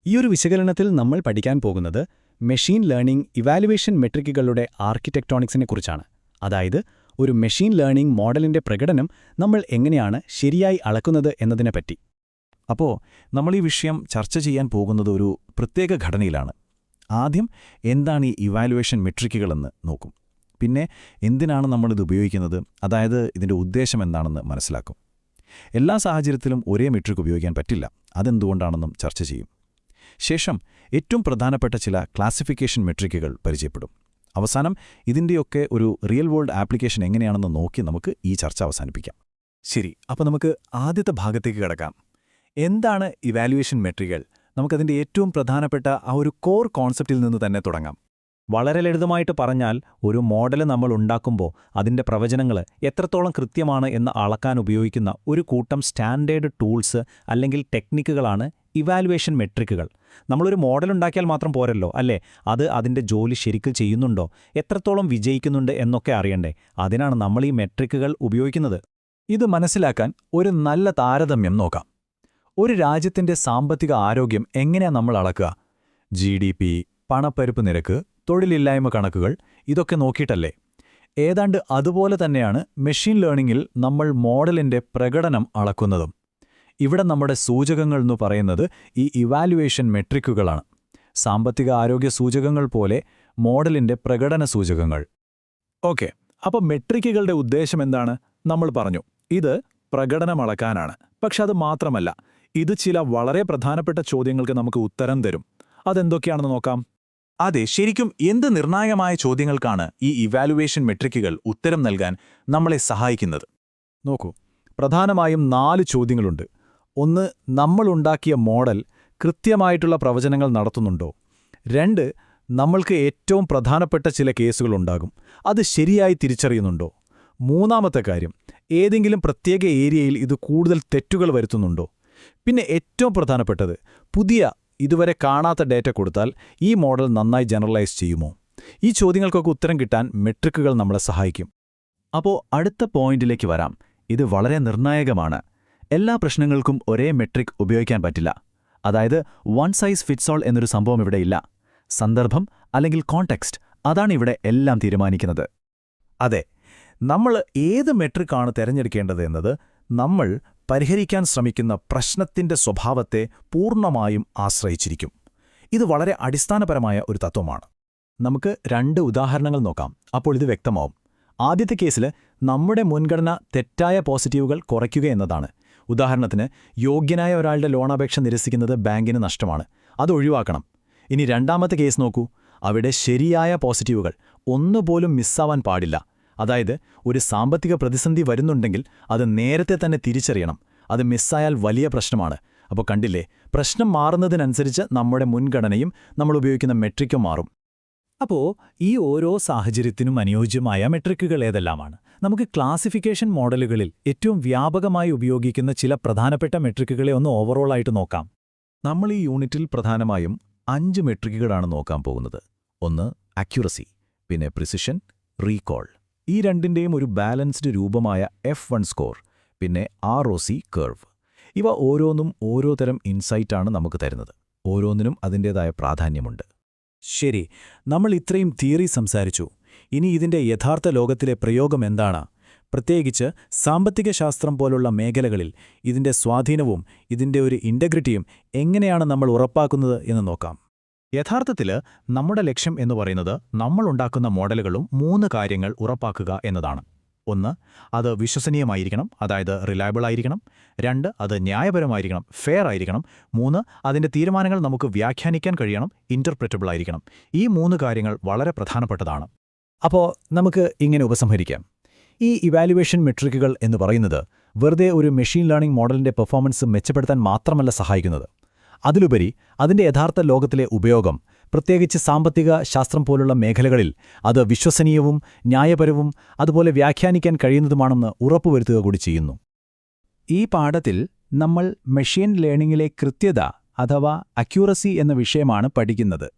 ഈയൊരു വിശകലനത്തിൽ നമ്മൾ പഠിക്കാൻ പോകുന്നത് മെഷീൻ ലേണിംഗ് ഇവാലുവേഷൻ മെട്രിക്കുകളുടെ ആർക്കിടെക്ടോണിക്സിനെക്കുറിച്ചാണ്. അതായത് ഒരു മെഷീൻ ലേണിംഗ് മോഡലിന്റെ പ്രകടനം നമ്മൾ എങ്ങനെയാണ് ശരിയായി അളക്കുന്നത് എന്നതിനെപ്പറ്റി. അപ്പോൾ നമ്മൾ ഈ വിഷയം ചർച്ച ചെയ്യാൻ പോകുന്നത് ഒരു പ്രത്യേക ഘടനയിലാണ്. ആദ്യം എന്താണ് ഈ ഇവാലുവേഷൻ മെട്രിക്കുകളെന്ന് നോക്കും. പിന്നെ എന്തിനാണ് നമ്മളിത് ഉപയോഗിക്കുന്നത്, അതായത് ഇതിൻ്റെ ഉദ്ദേശം എന്താണെന്ന് മനസ്സിലാക്കും. എല്ലാ സാഹചര്യത്തിലും ഒരേ മെട്രിക് ഉപയോഗിക്കാൻ പറ്റില്ല, അതെന്തുകൊണ്ടാണെന്നും ചർച്ച ചെയ്യും. ശേഷം ഏറ്റവും പ്രധാനപ്പെട്ട ചില ക്ലാസിഫിക്കേഷൻ മെട്രിക്കുകൾ പരിചയപ്പെടും. അവസാനം ഇതിൻ്റെയൊക്കെ ഒരു റിയൽ വേൾഡ് ആപ്ലിക്കേഷൻ എങ്ങനെയാണെന്ന് നോക്കി നമുക്ക് ഈ ചർച്ച അവസാനിപ്പിക്കാം. ശരി, അപ്പോൾ നമുക്ക് ആദ്യത്തെ ഭാഗത്തേക്ക് കിടക്കാം. എന്താണ് ഇവാലുവേഷൻ മെട്രിക്കുകൾ? നമുക്കതിൻ്റെ ഏറ്റവും പ്രധാനപ്പെട്ട ആ ഒരു കോർ കോൺസെപ്റ്റിൽ നിന്ന് തന്നെ തുടങ്ങാം. വളരെ ലളിതമായിട്ട് പറഞ്ഞാൽ, ഒരു മോഡൽ നമ്മൾ ഉണ്ടാക്കുമ്പോൾ അതിൻ്റെ പ്രവചനങ്ങൾ എത്രത്തോളം കൃത്യമാണ് എന്ന് അളക്കാൻ ഉപയോഗിക്കുന്ന ഒരു കൂട്ടം സ്റ്റാൻഡേർഡ് ടൂൾസ് അല്ലെങ്കിൽ ടെക്നിക്കുകളാണ് ഇവാലുവേഷൻ മെട്രിക്കുകൾ. നമ്മളൊരു മോഡൽ ഉണ്ടാക്കിയാൽ മാത്രം പോരല്ലോ, അല്ലേ? അത് അതിൻ്റെ ജോലി ശരിക്കും ചെയ്യുന്നുണ്ടോ, എത്രത്തോളം വിജയിക്കുന്നുണ്ട് എന്നൊക്കെ അറിയണ്ടേ. അതിനാണ് നമ്മൾ ഈ മെട്രിക്കുകൾ ഉപയോഗിക്കുന്നത്. ഇത് മനസ്സിലാക്കാൻ ഒരു നല്ല താരതമ്യം നോക്കാം. ഒരു രാജ്യത്തിൻ്റെ സാമ്പത്തിക ആരോഗ്യം എങ്ങനെയാണ് നമ്മൾ അളക്കുക? GDP, പണപ്പെരുപ്പ് നിരക്ക്, തൊഴിലില്ലായ്മ കണക്കുകൾ, ഇതൊക്കെ നോക്കിയിട്ടല്ലേ? ഏതാണ്ട് അതുപോലെ തന്നെയാണ് മെഷീൻ ലേണിംഗിൽ നമ്മൾ മോഡലിൻ്റെ പ്രകടനം അളക്കുന്നതും. ഇവിടെ നമ്മുടെ സൂചകങ്ങൾ എന്ന് പറയുന്നത് ഈ ഇവാലുവേഷൻ മെട്രിക്കുകളാണ്. സാമ്പത്തിക ആരോഗ്യ സൂചകങ്ങൾ പോലെ മോഡലിൻ്റെ പ്രകടന സൂചകങ്ങൾ. ഓക്കെ, അപ്പോൾ മെട്രിക്കുകളുടെ ഉദ്ദേശം എന്താണ്? നമ്മൾ പറഞ്ഞു, ഇത് പ്രകടനം അളക്കാനാണ്. പക്ഷെ അത് മാത്രമല്ല, ഇത് ചില വളരെ പ്രധാനപ്പെട്ട ചോദ്യങ്ങൾക്ക് നമുക്ക് ഉത്തരം തരും. അതെന്തൊക്കെയാണെന്ന് നോക്കാം. അതെ, ശരിക്കും എന്ത് നിർണായകമായ ചോദ്യങ്ങൾക്കാണ് ഈ ഇവാലുവേഷൻ മെട്രിക്കുകൾ ഉത്തരം നൽകാൻ നമ്മളെ സഹായിക്കുന്നത്? നോക്കൂ, പ്രധാനമായും 4 ചോദ്യങ്ങളുണ്ട്. ഒന്ന്, നമ്മളുണ്ടാക്കിയ മോഡൽ കൃത്യമായിട്ടുള്ള പ്രവചനങ്ങൾ നടത്തുന്നുണ്ടോ? 2, നമ്മൾക്ക് ഏറ്റവും പ്രധാനപ്പെട്ട ചില കേസുകളുണ്ടാകും, അത് ശരിയായി തിരിച്ചറിയുന്നുണ്ടോ? മൂന്നാമത്തെ കാര്യം, ഏതെങ്കിലും പ്രത്യേക ഏരിയയിൽ ഇത് കൂടുതൽ തെറ്റുകൾ വരുത്തുന്നുണ്ടോ? പിന്നെ ഏറ്റവും പ്രധാനപ്പെട്ടത്, പുതിയ ഇതുവരെ കാണാത്ത ഡേറ്റ കൊടുത്താൽ ഈ മോഡൽ നന്നായി ജനറലൈസ് ചെയ്യുമോ? ഈ ചോദ്യങ്ങൾക്കൊക്കെ ഉത്തരം കിട്ടാൻ മെട്രിക്കുകൾ നമ്മളെ സഹായിക്കും. അപ്പോൾ അടുത്ത പോയിന്റിലേക്ക് വരാം. ഇത് വളരെ നിർണായകമാണ്. എല്ലാ പ്രശ്നങ്ങൾക്കും ഒരേ മെട്രിക് ഉപയോഗിക്കാൻ പറ്റില്ല. അതായത് വൺ സൈസ് ഫിറ്റ്സ് ഓൾ എന്നൊരു സംഭവം ഇവിടെ ഇല്ല. സന്ദർഭം അല്ലെങ്കിൽ കോണ്ടെക്സ്റ്റ്, അതാണ് ഇവിടെ എല്ലാം തീരുമാനിക്കുന്നത്. അതെ, നമ്മൾ ഏത് മെട്രിക്കാണ് തിരഞ്ഞെടുക്കേണ്ടത് എന്നത് നമ്മൾ പരിഹരിക്കാൻ ശ്രമിക്കുന്ന പ്രശ്നത്തിൻ്റെ സ്വഭാവത്തെ പൂർണ്ണമായും ആശ്രയിച്ചിരിക്കും. ഇത് വളരെ അടിസ്ഥാനപരമായ ഒരു തത്വമാണ്. നമുക്ക് 2 ഉദാഹരണങ്ങൾ നോക്കാം, അപ്പോൾ ഇത് വ്യക്തമാവും. ആദ്യത്തെ കേസിൽ നമ്മുടെ മുൻഗണന തെറ്റായ പോസിറ്റീവുകൾ കുറയ്ക്കുക എന്നതാണ്. ഉദാഹരണത്തിന്, യോഗ്യനായ ഒരാളുടെ ലോണപേക്ഷ നിരസിക്കുന്നത് ബാങ്കിന് നഷ്ടമാണ്, അത് ഒഴിവാക്കണം. ഇനി രണ്ടാമത്തെ കേസ് നോക്കൂ. അവിടെ ശരിയായ പോസിറ്റീവുകൾ ഒന്നുപോലും മിസ്സാവാൻ പാടില്ല. അതായത് ഒരു സാമ്പത്തിക പ്രതിസന്ധി വരുന്നുണ്ടെങ്കിൽ അത് നേരത്തെ തന്നെ തിരിച്ചറിയണം. അത് മിസ്സായാൽ വലിയ പ്രശ്നമാണ്. അപ്പോൾ കണ്ടില്ലേ, പ്രശ്നം മാറുന്നതിനനുസരിച്ച് നമ്മുടെ മുൻഗണനയും നമ്മൾ ഉപയോഗിക്കുന്ന മെട്രിക്കും മാറും. അപ്പോൾ ഈ ഓരോ സാഹചര്യത്തിനും അനുയോജ്യമായ മെട്രിക്കുകൾ ഏതെല്ലാമാണ്? നമുക്ക് ക്ലാസിഫിക്കേഷൻ മോഡലുകളിൽ ഏറ്റവും വ്യാപകമായി ഉപയോഗിക്കുന്ന ചില പ്രധാനപ്പെട്ട മെട്രിക്കുകളെ ഒന്ന് ഓവറോളായിട്ട് നോക്കാം. നമ്മൾ ഈ യൂണിറ്റിൽ പ്രധാനമായും 5 മെട്രിക്കുകളാണ് നോക്കാൻ പോകുന്നത്. ഒന്ന് അക്യുറസി, പിന്നെ പ്രിസിഷൻ, റീകോൾ. ഈ രണ്ടിൻ്റെയും ഒരു ബാലൻസ്ഡ് രൂപമായ F1 സ്കോർ, പിന്നെ ROC കർവ്. ഇവ ഓരോന്നും ഓരോ തരം ഇൻസൈറ്റാണ് നമുക്ക് തരുന്നത്. ഓരോന്നിനും അതിൻ്റേതായ പ്രാധാന്യമുണ്ട്. ശരി, നമ്മൾ ഇത്രയും തിയറി സംസാരിച്ചു. ഇനി ഇതിൻ്റെ യഥാർത്ഥ ലോകത്തിലെ പ്രയോഗം എന്താണ്? പ്രത്യേകിച്ച് സാമ്പത്തിക ശാസ്ത്രം പോലുള്ള മേഖലകളിൽ ഇതിൻ്റെ സ്വാധീനവും ഇതിൻ്റെ ഒരു ഇൻ്റഗ്രിറ്റിയും എങ്ങനെയാണ് നമ്മൾ ഉറപ്പാക്കുന്നത് എന്ന് നോക്കാം. യഥാർത്ഥത്തിൽ നമ്മുടെ ലക്ഷ്യം എന്ന് പറയുന്നത് നമ്മളുണ്ടാക്കുന്ന മോഡലുകളും 3 കാര്യങ്ങൾ ഉറപ്പാക്കുക എന്നതാണ്. 1, അത് വിശ്വസനീയമായിരിക്കണം, അതായത് റിലയബിൾ ആയിരിക്കണം. 2, അത് ന്യായപരമായിരിക്കണം, ഫെയർ ആയിരിക്കണം. 3, അതിൻ്റെ തീരുമാനങ്ങൾ നമുക്ക് വ്യാഖ്യാനിക്കാൻ കഴിയണം, ഇൻ്റർപ്രറ്റബിൾ ആയിരിക്കണം. ഈ 3 കാര്യങ്ങൾ വളരെ പ്രധാനപ്പെട്ടതാണ്. അപ്പോൾ നമുക്ക് ഇങ്ങനെ ഉപസംഹരിക്കാം. ഈ ഇവാലുവേഷൻ മെട്രിക്കുകൾ എന്ന് പറയുന്നത് വെറുതെ ഒരു മെഷീൻ ലേണിംഗ് മോഡലിൻ്റെ പെർഫോമൻസ് മെച്ചപ്പെടുത്താൻ മാത്രമല്ല സഹായിക്കുന്നത്. അതിലുപരി അതിൻ്റെ യഥാർത്ഥ ലോകത്തിലെ ഉപയോഗം, പ്രത്യേകിച്ച് സാമ്പത്തിക ശാസ്ത്രം പോലുള്ള മേഖലകളിൽ അത് വിശ്വസനീയവും ന്യായപരവും അതുപോലെ വ്യാഖ്യാനിക്കാൻ കഴിയുന്നതുമാണെന്ന് ഉറപ്പുവരുത്തുക കൂടി ചെയ്യുന്നു. ഈ പാഠത്തിൽ നമ്മൾ മെഷീൻ ലേണിംഗിലെ കൃത്യത അഥവാ അക്യൂറസി എന്ന വിഷയമാണ് പഠിക്കുന്നത്.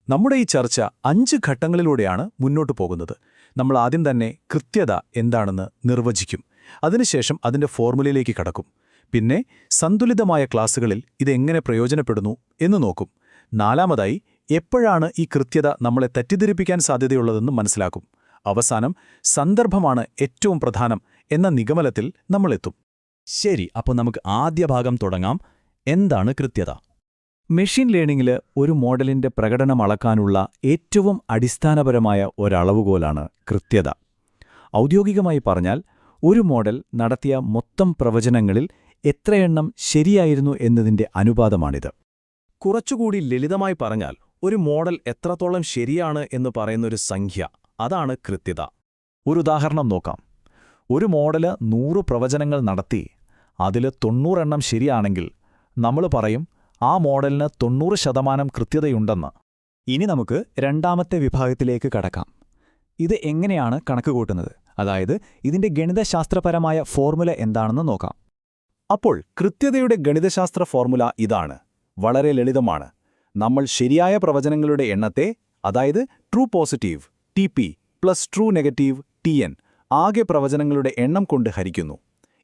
നമ്മുടെ ഈ ചർച്ച 5 ഘട്ടങ്ങളിലൂടെയാണ് മുന്നോട്ടു പോകുന്നത്. നമ്മൾ ആദ്യം തന്നെ കൃത്യത എന്താണെന്ന് നിർവചിക്കും. അതിനുശേഷം അതിൻ്റെ ഫോർമുലയിലേക്ക് കടക്കും. പിന്നെ സന്തുലിതമായ ക്ലാസുകളിൽ ഇതെങ്ങനെ പ്രയോജനപ്പെടുന്നു എന്ന് നോക്കും. നാലാമതായി, എപ്പോഴാണ് ഈ കൃത്യത നമ്മളെ തെറ്റിദ്ധരിപ്പിക്കാൻ സാധ്യതയുള്ളതെന്ന് മനസ്സിലാക്കും. അവസാനം, സന്ദർഭമാണ് ഏറ്റവും പ്രധാനം എന്ന നിഗമനത്തിൽ നമ്മളെത്തും. ശരി, അപ്പോൾ നമുക്ക് ആദ്യ ഭാഗം തുടങ്ങാം. എന്താണ് കൃത്യത? മെഷീൻ ലേണിംഗിൽ ഒരു മോഡലിന്റെ പ്രകടനം അളക്കാനുള്ള ഏറ്റവും അടിസ്ഥാനപരമായ ഒരളവുകോലാണ് കൃത്യത. ഔദ്യോഗികമായി പറഞ്ഞാൽ, ഒരു മോഡൽ നടത്തിയ മൊത്തം പ്രവചനങ്ങളിൽ എത്രയെണ്ണം ശരിയായിരുന്നു എന്നതിന്റെ അനുപാതമാണിത്. കുറച്ചുകൂടി ലളിതമായി പറഞ്ഞാൽ, ഒരു മോഡൽ എത്രത്തോളം ശരിയാണ് എന്ന് പറയുന്നൊരു സംഖ്യ, അതാണ് കൃത്യത. ഒരു ഉദാഹരണം നോക്കാം. ഒരു മോഡല് 100 പ്രവചനങ്ങൾ നടത്തി അതിൽ 90 എണ്ണം ശരിയാണെങ്കിൽ നമ്മൾ പറയും ആ മോഡലിന് 90% കൃത്യതയുണ്ടെന്ന്. ഇനി നമുക്ക് രണ്ടാമത്തെ വിഭാഗത്തിലേക്ക് കടക്കാം. ഇത് എങ്ങനെയാണ് കണക്കുകൂട്ടുന്നത്, അതായത് ഇതിന്റെ ഗണിതശാസ്ത്രപരമായ ഫോർമുല എന്താണെന്ന് നോക്കാം. അപ്പോൾ കൃത്യതയുടെ ഗണിതശാസ്ത്ര ഫോർമുല ഇതാണ്. വളരെ ലളിതമാണ്. നമ്മൾ ശരിയായ പ്രവചനങ്ങളുടെ എണ്ണത്തെ, അതായത് true positive TP plus true negative TN, ആകെ പ്രവചനങ്ങളുടെ എണ്ണം കൊണ്ട് ഹരിക്കുന്നു.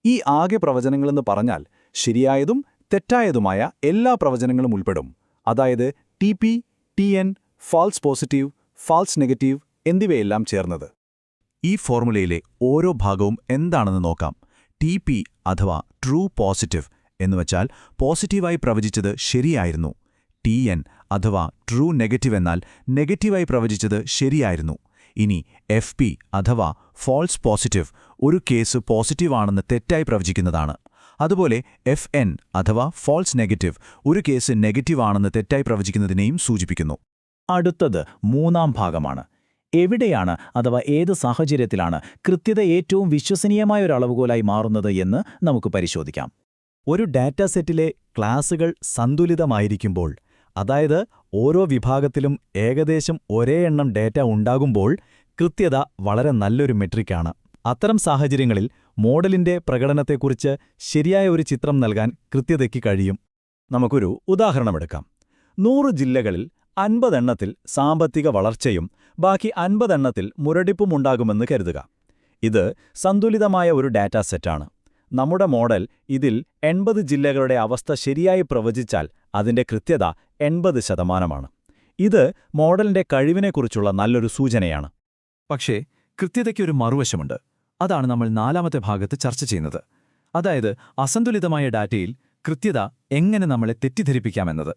ഈ ആകെ പ്രവചനങ്ങളെന്ന് പറഞ്ഞാൽ ശരിയായതും തെറ്റായതുമായ എല്ലാ പ്രവചനങ്ങളും ഉൾപ്പെടും. അതായത് TP, TN, false positive, false negative എന്നിവയെല്ലാം ചേർന്നത്. ഈ ഫോർമുലയിലെ ഓരോ ഭാഗവും എന്താണെന്ന് നോക്കാം. TP അഥവാ ട്രൂ പോസിറ്റീവ് എന്നുവച്ചാൽ പോസിറ്റീവായി പ്രവചിച്ചത് ശരിയായിരുന്നു. TN അഥവാ ട്രൂ നെഗറ്റീവ് എന്നാൽ നെഗറ്റീവായി പ്രവചിച്ചത് ശരിയായിരുന്നു. ഇനി FP അഥവാ ഫോൾസ് പോസിറ്റീവ് ഒരു കേസ് പോസിറ്റീവാണെന്ന് തെറ്റായി പ്രവചിക്കുന്നതാണ്. അതുപോലെ FN അഥവാ ഫോൾസ് നെഗറ്റീവ് ഒരു കേസ് നെഗറ്റീവാണെന്ന് തെറ്റായി പ്രവചിക്കുന്നതിനെയും സൂചിപ്പിക്കുന്നു. അടുത്തത് മൂന്നാം ഭാഗമാണ്. എവിടെയാണ് അഥവാ ഏത് സാഹചര്യത്തിലാണ് കൃത്യത ഏറ്റവും വിശ്വസനീയമായ ഒരു അളവുകോലായി മാറുന്നത് എന്ന് നമുക്ക് പരിശോധിക്കാം. ഒരു ഡാറ്റാ സെറ്റിലെ ക്ലാസുകൾ സന്തുലിതമായിരിക്കുമ്പോൾ, അതായത് ഓരോ വിഭാഗത്തിലും ഏകദേശം ഒരേ എണ്ണം ഡാറ്റ ഉണ്ടാകുമ്പോൾ കൃത്യത വളരെ നല്ലൊരു മെട്രിക്കാണ്. അത്തരം സാഹചര്യങ്ങളിൽ മോഡലിന്റെ പ്രകടനത്തെക്കുറിച്ച് ശരിയായ ഒരു ചിത്രം നൽകാൻ കൃത്യതയ്ക്ക് കഴിയും. നമുക്കൊരു ഉദാഹരണമെടുക്കാം. 100 ജില്ലകളിൽ 50 എണ്ണത്തിൽ സാമ്പത്തിക വളർച്ചയും ബാക്കി 50 എണ്ണത്തിൽ മുരടിപ്പുമുണ്ടാകുമെന്ന് കരുതുക. ഇത് സന്തുലിതമായ ഒരു ഡാറ്റാ സെറ്റാണ്. നമ്മുടെ മോഡൽ ഇതിൽ 80 ജില്ലകളുടെ അവസ്ഥ ശരിയായി പ്രവചിച്ചാൽ അതിന്റെ കൃത്യത 80%. ഇത് മോഡലിന്റെ കഴിവിനെക്കുറിച്ചുള്ള നല്ലൊരു സൂചനയാണ്. പക്ഷേ കൃത്യതയ്ക്കൊരു മറുവശമുണ്ട്. അതാണ് നമ്മൾ നാലാമത്തെ ഭാഗത്ത് ചർച്ച ചെയ്യുന്നത്. അതായത് അസന്തുലിതമായ ഡാറ്റയിൽ കൃത്യത എങ്ങനെ നമ്മളെ തെറ്റിദ്ധരിപ്പിക്കാമെന്നത്.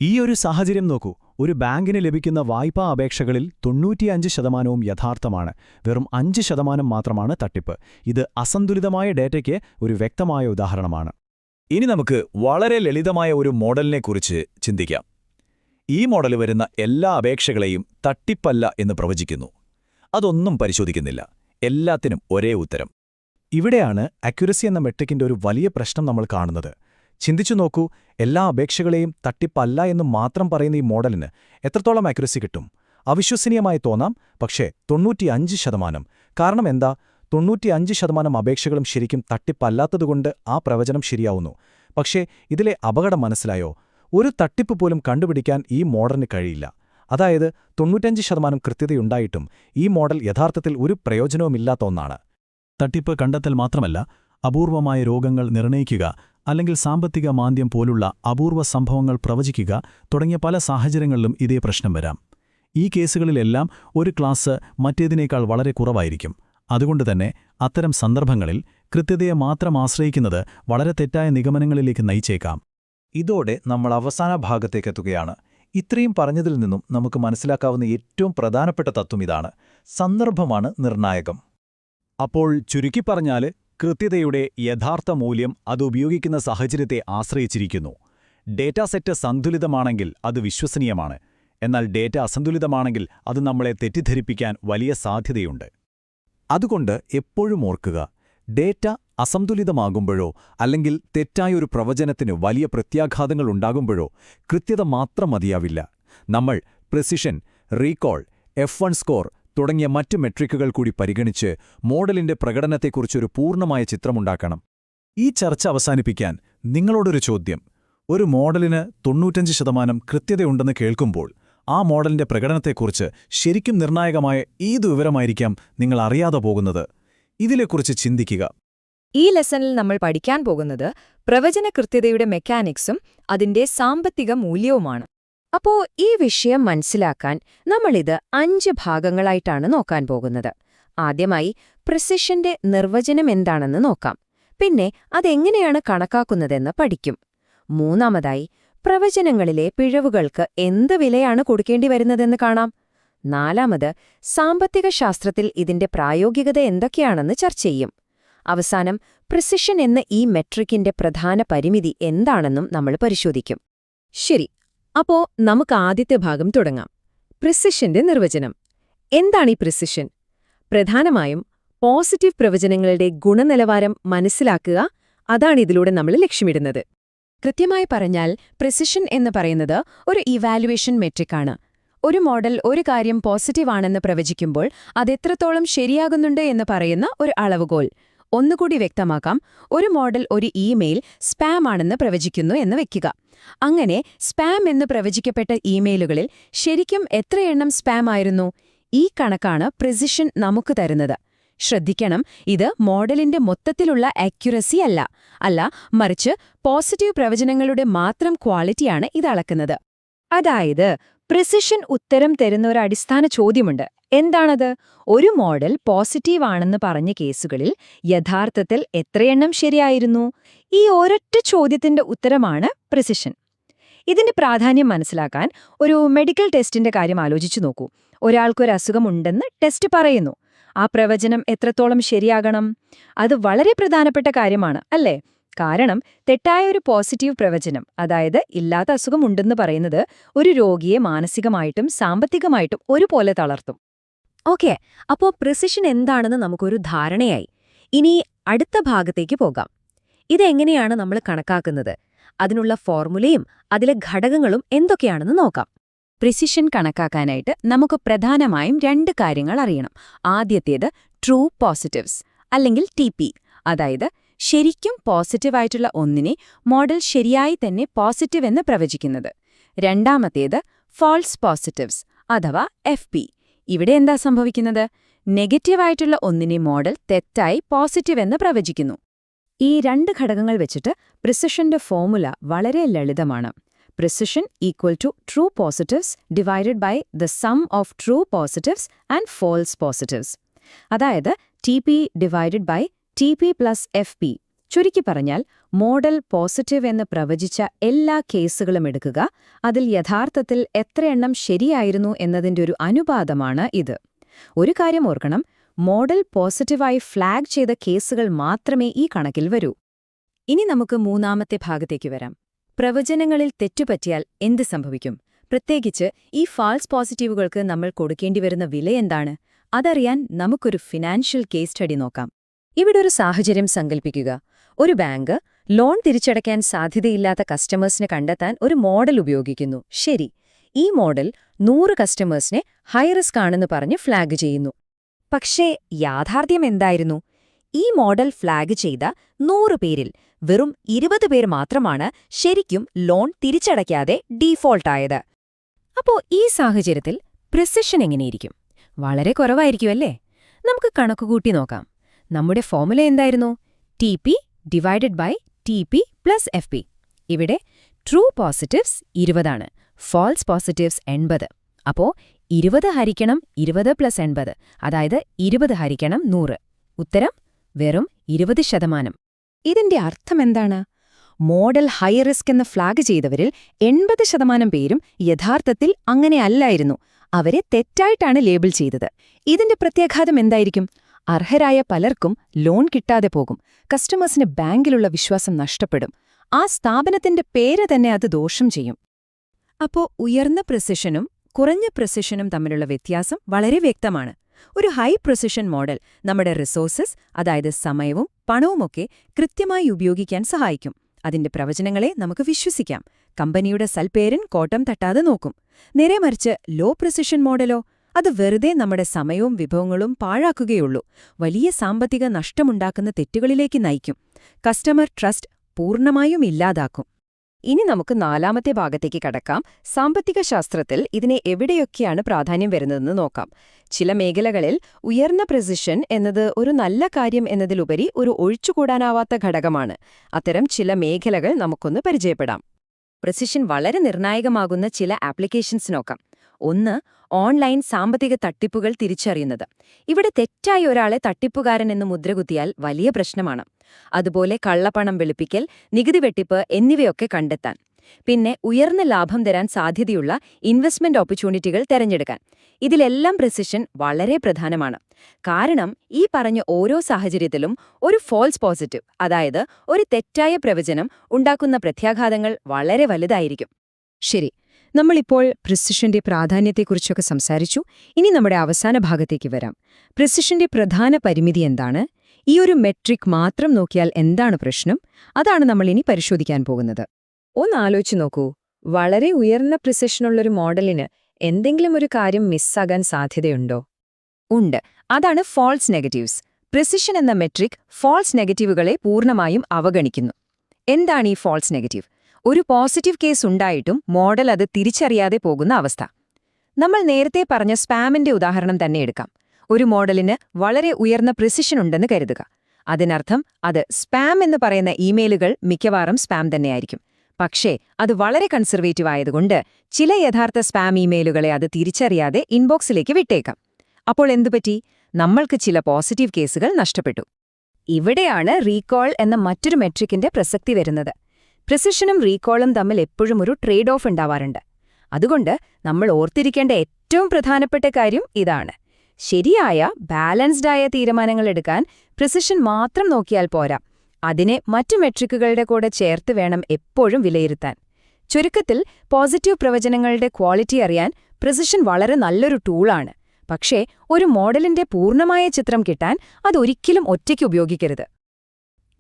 ഈ ഒരു സാഹചര്യം നോക്കൂ. ഒരു ബാങ്കിന് ലഭിക്കുന്ന വായ്പാ അപേക്ഷകളിൽ 95% യഥാർത്ഥമാണ്. വെറും 5% മാത്രമാണ് തട്ടിപ്പ്. ഇത് അസന്തുലിതമായ ഡാറ്റയ്ക്ക് ഒരു വ്യക്തമായ ഉദാഹരണമാണ്. ഇനി നമുക്ക് വളരെ ലളിതമായ ഒരു മോഡലിനെക്കുറിച്ച് ചിന്തിക്കാം. ഈ മോഡൽ വരുന്ന എല്ലാ അപേക്ഷകളെയും തട്ടിപ്പല്ല എന്ന് പ്രവചിക്കുന്നു. അതൊന്നും പരിശോധിക്കുന്നില്ല. എല്ലാത്തിനും ഒരേ ഉത്തരം. ഇവിടെയാണ് അക്യുറസി എന്ന മെട്രിക്കിന്റെ ഒരു വലിയ പ്രശ്നം നമ്മൾ കാണുന്നത്. ചിന്തിച്ചു നോക്കൂ, എല്ലാ അപേക്ഷകളെയും തട്ടിപ്പല്ല എന്ന് മാത്രം പറയുന്ന ഈ മോഡലിന് എത്രത്തോളം അക്യുറസി കിട്ടും? അവിശ്വസനീയമായി തോന്നാം, പക്ഷേ 95%. കാരണം എന്താ? 95% അപേക്ഷകളും ശരിക്കും തട്ടിപ്പല്ലാത്തതുകൊണ്ട് ആ പ്രവചനം ശരിയാവുന്നു. പക്ഷേ ഇതിലെ അപകടം മനസ്സിലായോ? ഒരു തട്ടിപ്പ് പോലും കണ്ടുപിടിക്കാൻ ഈ മോഡലിന് കഴിയില്ല. അതായത് 95% കൃത്യതയുണ്ടായിട്ടും ഈ മോഡൽ യഥാർത്ഥത്തിൽ ഒരു പ്രയോജനവുമില്ലാത്ത ഒന്നാണ്. തട്ടിപ്പ് കണ്ടെത്തൽ മാത്രമല്ല, അപൂർവമായ രോഗങ്ങൾ നിർണയിക്കുക, അല്ലെങ്കിൽ സാമ്പത്തിക മാന്ദ്യം പോലുള്ള അപൂർവ സംഭവങ്ങൾ പ്രവചിക്കുക തുടങ്ങിയ പല സാഹചര്യങ്ങളിലും ഇതേ പ്രശ്നം വരാം. ഈ കേസുകളിലെല്ലാം ഒരു ക്ലാസ് മറ്റേതിനേക്കാൾ വളരെ കുറവായിരിക്കും. അതുകൊണ്ടുതന്നെ അത്തരം സന്ദർഭങ്ങളിൽ കൃത്യതയെ മാത്രം ആശ്രയിക്കുന്നത് വളരെ തെറ്റായ നിഗമനങ്ങളിലേക്ക് നയിച്ചേക്കാം. ഇതോടെ നമ്മൾ അവസാന ഭാഗത്തേക്കെത്തുകയാണ്. ഇത്രയും പറഞ്ഞതിൽ നിന്നും നമുക്ക് മനസ്സിലാക്കാവുന്ന ഏറ്റവും പ്രധാനപ്പെട്ട തത്വം ഇതാണ്: സന്ദർഭമാണ് നിർണായകം. അപ്പോൾ ചുരുക്കി പറഞ്ഞാൽ, കൃത്യതയുടെ യഥാർത്ഥ മൂല്യം അത് ഉപയോഗിക്കുന്ന സാഹചര്യത്തെ ആശ്രയിച്ചിരിക്കുന്നു. ഡേറ്റാ സെറ്റ് സന്തുലിതമാണെങ്കിൽ അത് വിശ്വസനീയമാണ്. എന്നാൽ ഡേറ്റ അസന്തുലിതമാണെങ്കിൽ അത് നമ്മളെ തെറ്റിദ്ധരിപ്പിക്കാൻ വലിയ സാധ്യതയുണ്ട്. അതുകൊണ്ട് എപ്പോഴും ഓർക്കുക, ഡേറ്റ അസന്തുലിതമാകുമ്പോഴോ അല്ലെങ്കിൽ തെറ്റായൊരു പ്രവചനത്തിന് വലിയ പ്രത്യാഘാതങ്ങൾ ഉണ്ടാകുമ്പോഴോ കൃത്യത മാത്രം മതിയാവില്ല. നമ്മൾ പ്രിസിഷൻ, റീകോൾ, F1 സ്കോർ തുടങ്ങിയ മറ്റ് മെട്രിക്കുകൾ കൂടി പരിഗണിച്ച് മോഡലിന്റെ പ്രകടനത്തെക്കുറിച്ചൊരു പൂർണ്ണമായ ചിത്രമുണ്ടാക്കണം. ഈ ചർച്ച അവസാനിപ്പിക്കാൻ നിങ്ങളോടൊരു ചോദ്യം: ഒരു മോഡലിന് 95% കൃത്യതയുണ്ടെന്ന് കേൾക്കുമ്പോൾ ആ മോഡലിന്റെ പ്രകടനത്തെക്കുറിച്ച് ശരിക്കും നിർണായകമായ ഏതു വിവരമായിരിക്കാം നിങ്ങൾ അറിയാതെ പോകുന്നത്? ഇതിനെക്കുറിച്ച് ചിന്തിക്കുക. ഈ ലെസണിൽ നമ്മൾ പഠിക്കാൻ പോകുന്നത് പ്രവചന കൃത്യതയുടെ മെക്കാനിക്സും അതിന്റെ സാമ്പത്തിക മൂല്യവുമാണ്. അപ്പോ ഈ വിഷയം മനസ്സിലാക്കാൻ നമ്മളിത് 5 ഭാഗങ്ങളായിട്ടാണ് നോക്കാൻ പോകുന്നത്. ആദ്യമായി പ്രിസിഷന്റെ നിർവചനം എന്താണെന്ന് നോക്കാം. പിന്നെ അതെങ്ങനെയാണ് കണക്കാക്കുന്നതെന്ന് പഠിക്കും. മൂന്നാമതായി പ്രവചനങ്ങളിലെ പിഴവുകൾക്ക് എന്ത് വിലയാണ് കൊടുക്കേണ്ടി വരുന്നതെന്ന് കാണാം. നാലാമത് സാമ്പത്തിക ശാസ്ത്രത്തിൽ ഇതിന്റെ പ്രായോഗികത എന്തൊക്കെയാണെന്ന് ചർച്ച ചെയ്യും. അവസാനം പ്രിസിഷൻ എന്ന ഈ മെട്രിക്കിന്റെ പ്രധാന പരിമിതി എന്താണെന്നും നമ്മൾ പരിശോധിക്കും. ശരി, അപ്പോ നമുക്ക് ആദ്യത്തെ ഭാഗം തുടങ്ങാം. പ്രിസിഷന്റെ നിർവചനം. എന്താണ് ഈ പ്രിസിഷൻ? പ്രധാനമായും പോസിറ്റീവ് പ്രവചനങ്ങളുടെ ഗുണനിലവാരം മനസ്സിലാക്കുക, അതാണ് ഇതിലൂടെ നമ്മൾ ലക്ഷ്യമിടുന്നത്. കൃത്യമായി പറഞ്ഞാൽ പ്രിസിഷൻ എന്ന് പറയുന്നത് ഒരു ഇവാലുവേഷൻ മെട്രിക്കാണ്. ഒരു മോഡൽ ഒരു കാര്യം പോസിറ്റീവാണെന്ന് പ്രവചിക്കുമ്പോൾ അതെത്രത്തോളം ശരിയാകുന്നുണ്ട് എന്ന് പറയുന്ന ഒരു അളവുകോൽ. ഒന്നുകൂടി വ്യക്തമാക്കാം, ഒരു മോഡൽ ഒരു ഇമെയിൽ സ്പാം ആണെന്ന് പ്രവചിക്കുന്നു എന്ന് വെക്കുക. അങ്ങനെ സ്പാം എന്ന് പ്രവചിക്കപ്പെട്ട ഇമെയിലുകളിൽ ശരിക്കും എത്രയെണ്ണം സ്പാം ആയിരുന്നു? ഈ കണക്കാണ് പ്രിസിഷൻ നമുക്ക് തരുന്നത്. ശ്രദ്ധിക്കണം, ഇത് മോഡലിന്റെ മൊത്തത്തിലുള്ള ആക്യുറസി അല്ല, മറിച്ച് പോസിറ്റീവ് പ്രവചനങ്ങളുടെ മാത്രം ക്വാളിറ്റിയാണ് ഇത് അളക്കുന്നത്. അതായത് പ്രിസിഷൻ ഉത്തരം തരുന്ന ഒരു അടിസ്ഥാന ചോദ്യമുണ്ട്. എന്താണത്? ഒരു മോഡൽ പോസിറ്റീവ് ആണെന്ന് പറഞ്ഞ കേസുകളിൽ യഥാർത്ഥത്തിൽ എത്രയെണ്ണം ശരിയായിരുന്നു? ഈ ഒരൊറ്റ ചോദ്യത്തിന്റെ ഉത്തരമാണ് പ്രിസിഷൻ. ഇതിന്റെ പ്രാധാന്യം മനസ്സിലാക്കാൻ ഒരു മെഡിക്കൽ ടെസ്റ്റിന്റെ കാര്യം ആലോചിച്ചു നോക്കൂ. ഒരാൾക്കൊരു അസുഖമുണ്ടെന്ന് ടെസ്റ്റ് പറയുന്നു. ആ പ്രവചനം എത്രത്തോളം ശരിയാകണം? അത് വളരെ പ്രധാനപ്പെട്ട കാര്യമാണ്, അല്ലേ? കാരണം തെറ്റായ ഒരു പോസിറ്റീവ് പ്രവചനം, അതായത് ഇല്ലാത്ത അസുഖമുണ്ടെന്ന് പറയുന്നത്, ഒരു രോഗിയെ മാനസികമായിട്ടും സാമ്പത്തികമായിട്ടും ഒരുപോലെ തളർത്തും. ഓക്കെ, അപ്പോൾ പ്രിസിഷൻ എന്താണെന്ന് നമുക്കൊരു ധാരണയായി. ഇനി അടുത്ത ഭാഗത്തേക്ക് പോകാം. ഇതെങ്ങനെയാണ് നമ്മൾ കണക്കാക്കുന്നത്? അതിനുള്ള ഫോർമുലയും അതിലെ ഘടകങ്ങളും എന്തൊക്കെയാണെന്ന് നോക്കാം. പ്രിസിഷൻ കണക്കാക്കാനായിട്ട് നമുക്ക് പ്രധാനമായും 2 കാര്യങ്ങൾ അറിയണം. ആദ്യത്തേത് ട്രൂ പോസിറ്റീവ്സ് അല്ലെങ്കിൽ TP, അതായത് ശരിക്കും പോസിറ്റീവായിട്ടുള്ള ഒന്നിനെ മോഡൽ ശരിയായി തന്നെ പോസിറ്റീവ് എന്ന് പ്രവചിക്കുന്നത്. രണ്ടാമത്തേത് ഫാൾസ് പോസിറ്റീവ്സ് അഥവാ FP. ഇവിടെ എന്താ സംഭവിക്കുന്നത്? നെഗറ്റീവായിട്ടുള്ള ഒന്നിനെ മോഡൽ തെറ്റായി പോസിറ്റീവ് എന്ന് പ്രവചിക്കുന്നു. ഈ 2 ഘടകങ്ങൾ വെച്ചിട്ട് പ്രിസിഷന്റെ ഫോർമുല വളരെ ലളിതമാണ്. Precision equal to true positives divided by the sum of true positives and false positives. അതായത് TP divided by TP plus FP. ചുരുക്കി പറഞ്ഞാൽ മോഡൽ പോസിറ്റീവ് എന്ന് പ്രവചിച്ച എല്ലാ കേസുകളും എടുക്കുക, അതിൽ യഥാർത്ഥത്തിൽ എത്രയെണ്ണം ശരിയായിരുന്നു എന്നതിന്റെ ഒരു അനുപാതമാണ് ഇത്. ഒരു കാര്യം ഓർക്കണം, മോഡൽ പോസിറ്റീവായി ഫ്ലാഗ് ചെയ്ത കേസുകൾ മാത്രമേ ഈ കണക്കിൽ വരൂ. ഇനി നമുക്ക് മൂന്നാമത്തെ ഭാഗത്തേക്ക് വരാം. പ്രവചനങ്ങളിൽ തെറ്റുപറ്റിയാൽ എന്ത് സംഭവിക്കും? പ്രത്യേകിച്ച് ഈ ഫാൾസ് പോസിറ്റീവുകൾക്ക് നമ്മൾ കൊടുക്കേണ്ടി വരുന്ന വിലയെന്താണ്? അതറിയാൻ നമുക്കൊരു ഫിനാൻഷ്യൽ കേസ് സ്റ്റഡി നോക്കാം. ഇവിടെ ഒരു സാഹചര്യം സങ്കൽപ്പിക്കുക. ഒരു ബാങ്ക് ലോൺ തിരിച്ചടയ്ക്കാൻ സാധ്യതയില്ലാത്ത കസ്റ്റമേഴ്സിനെ കണ്ടെത്താൻ ഒരു മോഡൽ ഉപയോഗിക്കുന്നു. ശരി, ഈ മോഡൽ 100 കസ്റ്റമേഴ്സിനെ ഹൈ റിസ്ക് ആണെന്ന് പറഞ്ഞ് ഫ്ലാഗ് ചെയ്യുന്നു. പക്ഷേ യാഥാർത്ഥ്യം എന്തായിരുന്നു? ഈ മോഡൽ ഫ്ലാഗ് ചെയ്ത 100 പേരിൽ വെറും 20 പേർ മാത്രമാണ് ശരിക്കും ലോൺ തിരിച്ചടയ്ക്കാതെ ഡീഫോൾട്ടായത്. അപ്പോ ഈ സാഹചര്യത്തിൽ പ്രിസിഷൻ എങ്ങനെയിരിക്കും? വളരെ കുറവായിരിക്കുമല്ലേ? നമുക്ക് കണക്കുകൂട്ടി നോക്കാം. നമ്മുടെ ഫോർമുല എന്തായിരുന്നു? TP divided by TP plus FP. ഇവിടെ ട്രൂ പോസിറ്റീവ്സ് 20 ഫാൾസ് പോസിറ്റീവ്സ് 80. അപ്പോ 20 ഹരിക്കണം 20 പ്ലസ് 80, അതായത് 20 ഹരിക്കണം 100. ഉത്തരം വെറും 20%. ഇതിന്റെ അർത്ഥമെന്താണ്? മോഡൽ ഹൈ റിസ്ക് എന്ന് ഫ്ലാഗ് ചെയ്തവരിൽ 80% പേരും യഥാർത്ഥത്തിൽ അങ്ങനെയല്ലായിരുന്നു. അവരെ തെറ്റായിട്ടാണ് ലേബിൾ ചെയ്തത്. ഇതിന്റെ പ്രത്യാഘാതം എന്തായിരിക്കും? അർഹരായ പലർക്കും ലോൺ കിട്ടാതെ പോകും. കസ്റ്റമേഴ്സിന് ബാങ്കിലുള്ള വിശ്വാസം നഷ്ടപ്പെടും. ആ സ്ഥാപനത്തിന്റെ പേര് തന്നെ അത് ദോഷം ചെയ്യും. അപ്പോ ഉയർന്ന പ്രിസിഷനും കുറഞ്ഞ പ്രിസിഷനും തമ്മിലുള്ള വ്യത്യാസം വളരെ വ്യക്തമാണ്. ഒരു ഹൈ പ്രിസിഷൻ മോഡൽ നമ്മുടെ റിസോഴ്സസ്, അതായത് സമയവും പണവുമൊക്കെ കൃത്യമായി ഉപയോഗിക്കാൻ സഹായിക്കും. അതിന്റെ പ്രവചനങ്ങളെ നമുക്ക് വിശ്വസിക്കാം. കമ്പനിയുടെ സൽപ്പേരൻ കോട്ടം തട്ടാതെ നോക്കും. നേരെ മറിച്ച് ലോ പ്രിസിഷൻ മോഡലോ, അത് വെറുതെ നമ്മുടെ സമയവും വിഭവങ്ങളും പാഴാക്കുകയുള്ളൂ. വലിയ സാമ്പത്തിക നഷ്ടമുണ്ടാക്കുന്ന തെറ്റുകളിലേക്ക് നയിക്കും. കസ്റ്റമർ ട്രസ്റ്റ് പൂർണ്ണമായും ഇല്ലാതാക്കും. ഇനി നമുക്ക് നാലാമത്തെ ഭാഗത്തേക്ക് കടക്കാം. സാമ്പത്തിക ശാസ്ത്രത്തിൽ ഇതിനെ എവിടെയൊക്കെയാണ് പ്രാധാന്യം വരുന്നതെന്ന് നോക്കാം. ചില മേഖലകളിൽ ഉയർന്ന പ്രിസിഷൻ എന്നത് ഒരു നല്ല കാര്യം എന്നതിലുപരി ഒരു ഒഴിച്ചുകൂടാനാവാത്ത ഘടകമാണ്. അത്തരം ചില മേഖലകൾ നമുക്കൊന്ന് പരിചയപ്പെടാം. പ്രിസിഷൻ വളരെ നിർണായകമാകുന്ന ചില ആപ്ലിക്കേഷൻസ് നോക്കാം. ഒന്ന്, ഓൺലൈൻ സാമ്പത്തിക തട്ടിപ്പുകൾ തിരിച്ചറിയുന്നത്. ഇവിടെ തെറ്റായ ഒരാളെ തട്ടിപ്പുകാരൻ എന്ന് മുദ്രകുത്തിയാൽ വലിയ പ്രശ്നമാണ്. അതുപോലെ കള്ളപ്പണം വെളുപ്പിക്കൽ, നികുതി വെട്ടിപ്പ് എന്നിവയൊക്കെ കണ്ടെത്താൻ. പിന്നെ ഉയർന്ന ലാഭം തരാൻ സാധ്യതയുള്ള ഇൻവെസ്റ്റ്മെന്റ് ഓപ്പർച്യൂണിറ്റികൾ തെരഞ്ഞെടുക്കാൻ. ഇതിലെല്ലാം പ്രിസിഷൻ വളരെ പ്രധാനമാണ്. കാരണം ഈ പറഞ്ഞ ഓരോ സാഹചര്യത്തിലും ഒരു ഫോൾസ് പോസിറ്റീവ്, അതായത് ഒരു തെറ്റായ പ്രവചനം ഉണ്ടാക്കുന്ന പ്രത്യാഘാതങ്ങൾ വളരെ വലുതായിരിക്കും. ശരി, നമ്മളിപ്പോൾ പ്രിസിഷന്റെ പ്രാധാന്യത്തെക്കുറിച്ചൊക്കെ സംസാരിച്ചു. ഇനി നമ്മുടെ അവസാന ഭാഗത്തേക്ക് വരാം. പ്രിസിഷന്റെ പ്രധാന പരിമിതി എന്താണ്? ഈ ഒരു മെട്രിക് മാത്രം നോക്കിയാൽ എന്താണ് പ്രശ്നം? അതാണ് നമ്മൾ ഇനി പരിശോധിക്കാൻ പോകുന്നത്. ഒന്ന് ആലോചിച്ച് നോക്കൂ. വളരെ ഉയർന്ന പ്രിസിഷനുള്ളൊരു മോഡലിന് എന്തെങ്കിലും ഒരു കാര്യം മിസ്സാകാൻ സാധ്യതയുണ്ടോ? ഉണ്ട്. അതാണ് ഫോൾസ് നെഗറ്റീവ്സ്. പ്രിസിഷൻ എന്ന മെട്രിക് ഫോൾസ് നെഗറ്റീവുകളെ പൂർണ്ണമായും അവഗണിക്കുന്നു. എന്താണ് ഈ ഫോൾസ് നെഗറ്റീവ്? ഒരു പോസിറ്റീവ് കേസ് ഉണ്ടായിട്ടും മോഡൽ അത് തിരിച്ചറിയാതെ പോകുന്ന അവസ്ഥ. നമ്മൾ നേരത്തെ പറഞ്ഞ സ്പാമിന്റെ ഉദാഹരണം തന്നെ എടുക്കാം. ഒരു മോഡലിന് വളരെ ഉയർന്ന പ്രിസിഷൻ ഉണ്ടെന്ന് കരുതുക. അതിനർത്ഥം അത് സ്പാം എന്ന് പറയുന്ന ഇമെയിലുകൾ മിക്കവാറും സ്പാം തന്നെയായിരിക്കും. പക്ഷേ അത് വളരെ കൺസർവേറ്റീവ് ആയതുകൊണ്ട് ചില യഥാർത്ഥ സ്പാം ഇമെയിലുകളെ അത് തിരിച്ചറിയാതെ ഇൻബോക്സിലേക്ക് വിട്ടേക്കാം. അപ്പോൾ എന്തുപറ്റി? നമ്മൾക്ക് ചില പോസിറ്റീവ് കേസുകൾ നഷ്ടപ്പെട്ടു. ഇവിടെയാണ് റീകോൾ എന്ന മറ്റൊരു മെട്രിക്കിന്റെ പ്രസക്തി വരുന്നത്. പ്രിസിഷനും റീകോളും തമ്മിൽ എപ്പോഴും ഒരു ട്രേഡ് ഓഫ് ഉണ്ടാവാറുണ്ട്. അതുകൊണ്ട് നമ്മൾ ഓർത്തിരിക്കേണ്ട ഏറ്റവും പ്രധാനപ്പെട്ട കാര്യം ഇതാണ്. ശരിയായ ബാലൻസ്ഡായ തീരുമാനങ്ങൾ എടുക്കാൻ പ്രിസിഷൻ മാത്രം നോക്കിയാൽ പോരാ, അതിനെ മറ്റു മെട്രിക്കുകളുടെ കൂടെ ചേർത്ത് വേണം എപ്പോഴും വിലയിരുത്താൻ. ചുരുക്കത്തിൽ, പോസിറ്റീവ് പ്രവചനങ്ങളുടെ ക്വാളിറ്റി അറിയാൻ പ്രിസിഷൻ വളരെ നല്ലൊരു ടൂളാണ്. പക്ഷേ ഒരു മോഡലിന്റെ പൂർണ്ണമായ ചിത്രം കിട്ടാൻ അതൊരിക്കലും ഒറ്റയ്ക്ക് ഉപയോഗിക്കരുത്.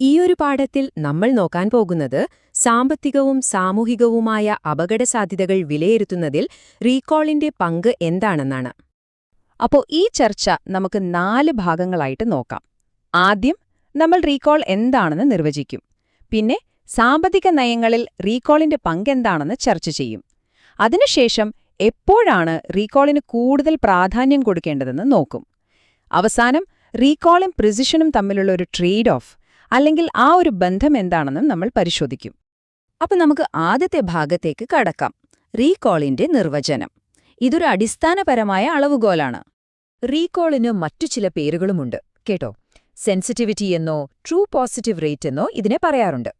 ഈയൊരു പാഠത്തിൽ നമ്മൾ നോക്കാൻ പോകുന്നത് സാമ്പത്തികവും സാമൂഹികവുമായ അപകടസാധ്യതകൾ വിലയിരുത്തുന്നതിൽ റീകോളിന്റെ പങ്ക് എന്താണെന്നാണ്. അപ്പോൾ ഈ ചർച്ച നമുക്ക് 4 ഭാഗങ്ങളായിട്ട് നോക്കാം. ആദ്യം നമ്മൾ റീകോൾ എന്താണെന്ന് നിർവചിക്കും. പിന്നെ സാമ്പത്തിക നയങ്ങളിൽ റീകോളിന്റെ പങ്കെന്താണെന്ന് ചർച്ച ചെയ്യും. അതിനുശേഷം എപ്പോഴാണ് റീകോളിന് കൂടുതൽ പ്രാധാന്യം കൊടുക്കേണ്ടതെന്ന് നോക്കും. അവസാനം റീകോളും പ്രിസിഷനും തമ്മിലുള്ള ഒരു ട്രേഡ് ഓഫ്, അല്ലെങ്കിൽ ആ ഒരു ബന്ധം എന്താണെന്നും നമ്മൾ പരിശോധിക്കും. അപ്പം നമുക്ക് ആദ്യത്തെ ഭാഗത്തേക്ക് കടക്കാം. റീകോളിന്റെ നിർവചനം. ഇതൊരു അടിസ്ഥാനപരമായ അളവുകോലാണ്. റീകോളിന് മറ്റു ചില പേരുകളുമുണ്ട് കേട്ടോ. സെൻസിറ്റിവിറ്റി എന്നോ ട്രൂ പോസിറ്റീവ് റേറ്റ് എന്നോ ഇതിനെ പറയാറുണ്ട്.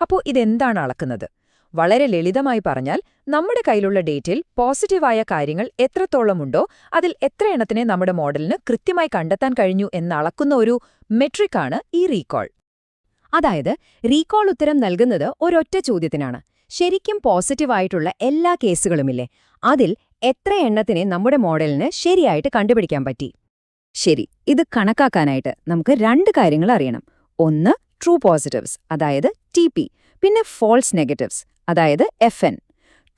അപ്പോൾ ഇതെന്താണ് അളക്കുന്നത്? വളരെ ലളിതമായി പറഞ്ഞാൽ, നമ്മുടെ കയ്യിലുള്ള ഡേറ്റയിൽ പോസിറ്റീവായ കാര്യങ്ങൾ എത്രത്തോളമുണ്ടോ അതിൽ എത്ര എണ്ണത്തിനെ നമ്മുടെ മോഡലിന് കൃത്യമായി കണ്ടെത്താൻ കഴിഞ്ഞു എന്നളക്കുന്ന ഒരു മെട്രിക്കാണ് ഈ റീകോൾ. അതായത് റീകോൾ ഉത്തരം നൽകുന്നത് ഒരൊറ്റ ചോദ്യത്തിനാണ്. ശരിക്കും പോസിറ്റീവായിട്ടുള്ള എല്ലാ കേസുകളുമില്ലേ, അതിൽ എത്ര എണ്ണത്തിനെ നമ്മുടെ മോഡലിന് ശരിയായിട്ട് കണ്ടുപിടിക്കാൻ പറ്റി? ശരി, ഇത് കണക്കാക്കാനായിട്ട് നമുക്ക് 2 കാര്യങ്ങൾ അറിയണം. ഒന്ന്, ട്രൂ പോസിറ്റീവ്സ്, അതായത് TP, പിന്നെ ഫോൾസ് നെഗറ്റീവ്സ്, അതായത് FN.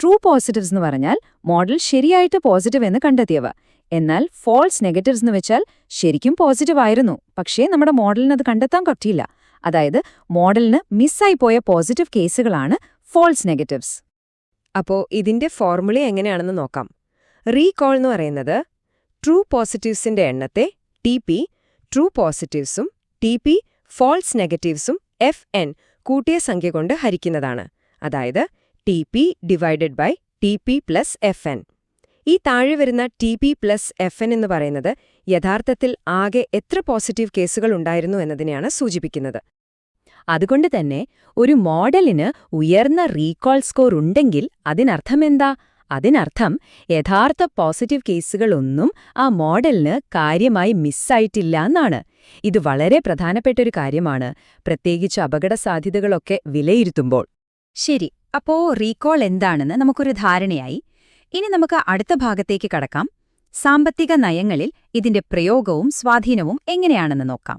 ട്രൂ പോസിറ്റീവ്സ് എന്ന് പറഞ്ഞാൽ മോഡൽ ശരിയായിട്ട് പോസിറ്റീവ് എന്ന് കണ്ടെത്തിയവ. എന്നാൽ ഫോൾസ് നെഗറ്റീവ്സ് എന്ന് വെച്ചാൽ ശരിക്കും പോസിറ്റീവ് ആയിരുന്നു, പക്ഷേ നമ്മുടെ മോഡലിന് അത് കണ്ടെത്താൻ പറ്റിയില്ല. അതായത് മോഡലിന് മിസ്സായിപ്പോയ പോസിറ്റീവ് കേസുകളാണ് ഫോൾസ് നെഗറ്റീവ്സ്. അപ്പോൾ ഇതിന്റെ ഫോർമുല എങ്ങനെയാണെന്ന് നോക്കാം. റീകോൾ എന്ന് പറയുന്നത് ട്രൂ പോസിറ്റീവ്സിന്റെ എണ്ണത്തെ TP ട്രൂ പോസിറ്റീവ്സും TP ഫോൾസ് നെഗറ്റീവ്സും FN കൂട്ടിയ സംഖ്യ കൊണ്ട് ഹരിക്കുന്നതാണ്. അതായത് TP divided by TP plus FN. ഈ താഴെ വരുന്ന TP പ്ലസ് FN എന്ന് പറയുന്നത് യഥാർത്ഥത്തിൽ ആകെ എത്ര പോസിറ്റീവ് കേസുകൾ ഉണ്ടായിരുന്നു എന്നതിനെയാണ് സൂചിപ്പിക്കുന്നത്. അതുകൊണ്ട് തന്നെ ഒരു മോഡലിന് ഉയർന്ന റീകോൾ സ്കോർ ഉണ്ടെങ്കിൽ അതിനർത്ഥമെന്താ? അതിനർത്ഥം യഥാർത്ഥ പോസിറ്റീവ് കേസുകളൊന്നും ആ മോഡലിന് കാര്യമായി മിസ്സായിട്ടില്ല എന്നാണ്. ഇത് വളരെ പ്രധാനപ്പെട്ടൊരു കാര്യമാണ്, പ്രത്യേകിച്ച് അപകടസാധ്യതകളൊക്കെ വിലയിരുത്തുമ്പോൾ. ശരി, അപ്പോ റീകോൾ എന്താണെന്ന് നമുക്കൊരു ധാരണയായി. ഇനി നമുക്ക് അടുത്ത ഭാഗത്തേക്ക് കടക്കാം. സാമ്പത്തിക നയങ്ങളിൽ ഇതിന്റെ പ്രയോഗവും സ്വാധീനവും എങ്ങനെയാണെന്ന് നോക്കാം.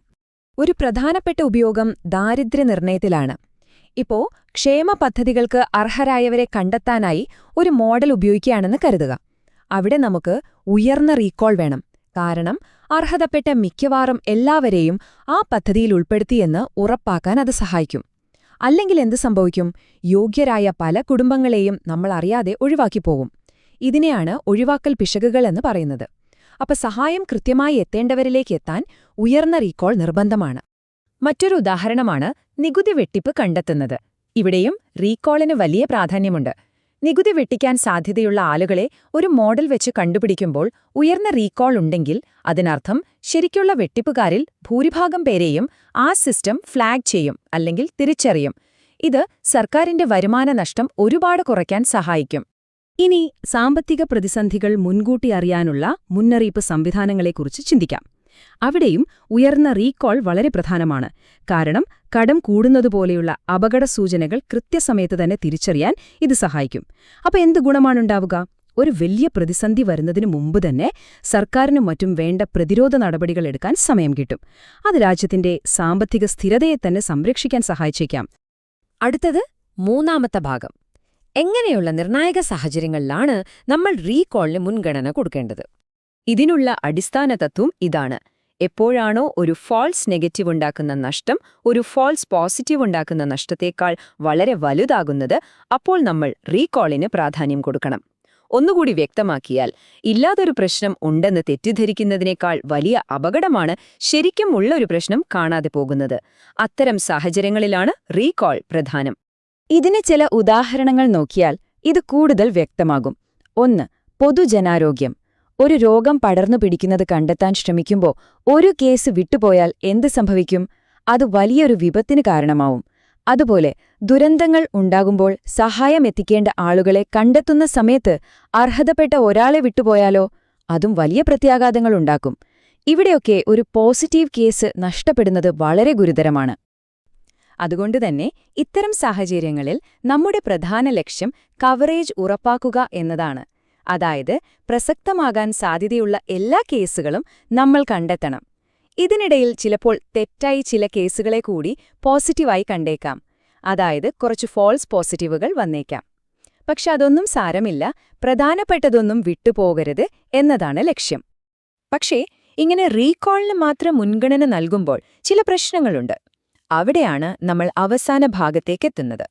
ഒരു പ്രധാനപ്പെട്ട ഉപയോഗം ദാരിദ്ര്യനിർണയത്തിലാണ്. ഇപ്പോ ക്ഷേമ പദ്ധതികൾക്ക് അർഹരായവരെ കണ്ടെത്താനായി ഒരു മോഡൽ ഉപയോഗിക്കുകയാണെന്ന് കരുതുക. അവിടെ നമുക്ക് ഉയർന്ന റീകോൾ വേണം. കാരണം അർഹതപ്പെട്ട മിക്കവാറും എല്ലാവരെയും ആ പദ്ധതിയിൽ ഉൾപ്പെടുത്തിയെന്ന് ഉറപ്പാക്കാൻ അത് സഹായിക്കും. അല്ലെങ്കിൽ എന്ത് സംഭവിക്കും? യോഗ്യരായ പല കുടുംബങ്ങളെയും നമ്മൾ അറിയാതെ ഒഴിവാക്കിപ്പോകും. ഇതിനെയാണ് ഒഴിവാക്കൽ പിശകുകൾ എന്ന് പറയുന്നത്. അപ്പൊ സഹായം കൃത്യമായി എത്തേണ്ടവരിലേക്ക് എത്താൻ ഉയർന്ന റീകോൾ നിർബന്ധമാണ്. മറ്റൊരു ഉദാഹരണമാണ് നികുതി വെട്ടിപ്പ് കണ്ടെത്തുന്നത്. ഇവിടെയും റീകോളിന് വലിയ പ്രാധാന്യമുണ്ട്. നികുതി വെട്ടിക്കാൻ സാധ്യതയുള്ള ആളുകളെ ഒരു മോഡൽ വെച്ച് കണ്ടുപിടിക്കുമ്പോൾ ഉയർന്ന റീകോൾ ഉണ്ടെങ്കിൽ അതിനർത്ഥം ശരിക്കുള്ള വെട്ടിപ്പുകാരിൽ ഭൂരിഭാഗം പേരെയും ആ സിസ്റ്റം ഫ്ലാഗ് ചെയ്യും അല്ലെങ്കിൽ തിരിച്ചറിയും. ഇത് സർക്കാരിന്റെ വരുമാന നഷ്ടം ഒരുപാട് കുറയ്ക്കാൻ സഹായിക്കും. ഇനി സാമ്പത്തിക പ്രതിസന്ധികൾ മുൻകൂട്ടി അറിയാനുള്ള മുന്നറിയിപ്പ് സംവിധാനങ്ങളെക്കുറിച്ച് ചിന്തിക്കാം. അവിടെയും ഉയർന്ന റീകോൾ വളരെ പ്രധാനമാണ്. കാരണം കടം കൂടുന്നതുപോലെയുള്ള അപകട സൂചനകൾ കൃത്യസമയത്ത് തന്നെ തിരിച്ചറിയാൻ ഇത് സഹായിക്കും. അപ്പൊ എന്ത് ഗുണമാണുണ്ടാവുക? ഒരു വലിയ പ്രതിസന്ധി വരുന്നതിനു മുമ്പ് തന്നെ സർക്കാരിനും മറ്റും വേണ്ട പ്രതിരോധ നടപടികൾ എടുക്കാൻ സമയം കിട്ടും. അത് രാജ്യത്തിന്റെ സാമ്പത്തിക സ്ഥിരതയെ തന്നെ സംരക്ഷിക്കാൻ സഹായിച്ചേക്കാം. അടുത്തത് മൂന്നാമത്തെ ഭാഗം. എങ്ങനെയുള്ള നിർണായക സാഹചര്യങ്ങളിലാണ് നമ്മൾ റീകോളിന് മുൻഗണന കൊടുക്കേണ്ടത്? ഇതിനുള്ള അടിസ്ഥാന തത്വം ഇതാണ്. എപ്പോഴാണോ ഒരു ഫാൾസ് നെഗറ്റീവ് ഉണ്ടാക്കുന്ന നഷ്ടം ഒരു ഫാൾസ് പോസിറ്റീവ് ഉണ്ടാക്കുന്ന നഷ്ടത്തേക്കാൾ വളരെ വലുതാകുന്നത്, അപ്പോൾ നമ്മൾ റീകോളിന് പ്രാധാന്യം കൊടുക്കണം. ഒന്നുകൂടി വ്യക്തമാക്കിയാൽ, ഇല്ലാതൊരു പ്രശ്നം ഉണ്ടെന്ന് തെറ്റിദ്ധരിക്കുന്നതിനേക്കാൾ വലിയ അപകടമാണ് ശരിക്കും ഉള്ളൊരു പ്രശ്നം കാണാതെ പോകുന്നത്. അത്തരം സാഹചര്യങ്ങളിലാണ് റീകോൾ പ്രധാനം. ഇതിന് ചില ഉദാഹരണങ്ങൾ നോക്കിയാൽ ഇത് കൂടുതൽ വ്യക്തമാകും. 1. പൊതുജനാരോഗ്യം. ഒരു രോഗം പടർന്നു പിടിക്കുന്നത് കണ്ടെത്താൻ ശ്രമിക്കുമ്പോൾ ഒരു കേസ് വിട്ടുപോയാൽ എന്ത് സംഭവിക്കും? അത് വലിയൊരു വിപത്തിന് കാരണമാവും. അതുപോലെ ദുരന്തങ്ങൾ ഉണ്ടാകുമ്പോൾ സഹായം എത്തിക്കേണ്ട ആളുകളെ കണ്ടെത്തുന്ന സമയത്ത് അർഹതപ്പെട്ട ഒരാളെ വിട്ടുപോയാലോ? അതും വലിയ പ്രത്യാഘാതങ്ങളുണ്ടാക്കും. ഇവിടെയൊക്കെ ഒരു പോസിറ്റീവ് കേസ് നഷ്ടപ്പെടുന്നത് വളരെ ഗുരുതരമാണ്. അതുകൊണ്ടുതന്നെ ഇത്തരം സാഹചര്യങ്ങളിൽ നമ്മുടെ പ്രധാന ലക്ഷ്യം കവറേജ് ഉറപ്പാക്കുക എന്നതാണ്. അതായത് പ്രസക്തമാകാൻ സാധ്യതയുള്ള എല്ലാ കേസുകളും നമ്മൾ കണ്ടെത്തണം. ഇതിനിടയിൽ ചിലപ്പോൾ തെറ്റായി ചില കേസുകളെ കൂടി പോസിറ്റീവായി കണ്ടേക്കാം. അതായത് കുറച്ച് ഫോൾസ് പോസിറ്റീവുകൾ വന്നേക്കാം. പക്ഷെ അതൊന്നും സാരമില്ല, പ്രധാനപ്പെട്ടതൊന്നും വിട്ടുപോകരുത് എന്നതാണ് ലക്ഷ്യം. പക്ഷേ ഇങ്ങനെ റീകോളിന് മാത്രം മുൻഗണന നൽകുമ്പോൾ ചില പ്രശ്നങ്ങളുണ്ട്. അവിടെയാണ് നമ്മൾ അവസാന ഭാഗത്തേക്കെത്തുന്നത്.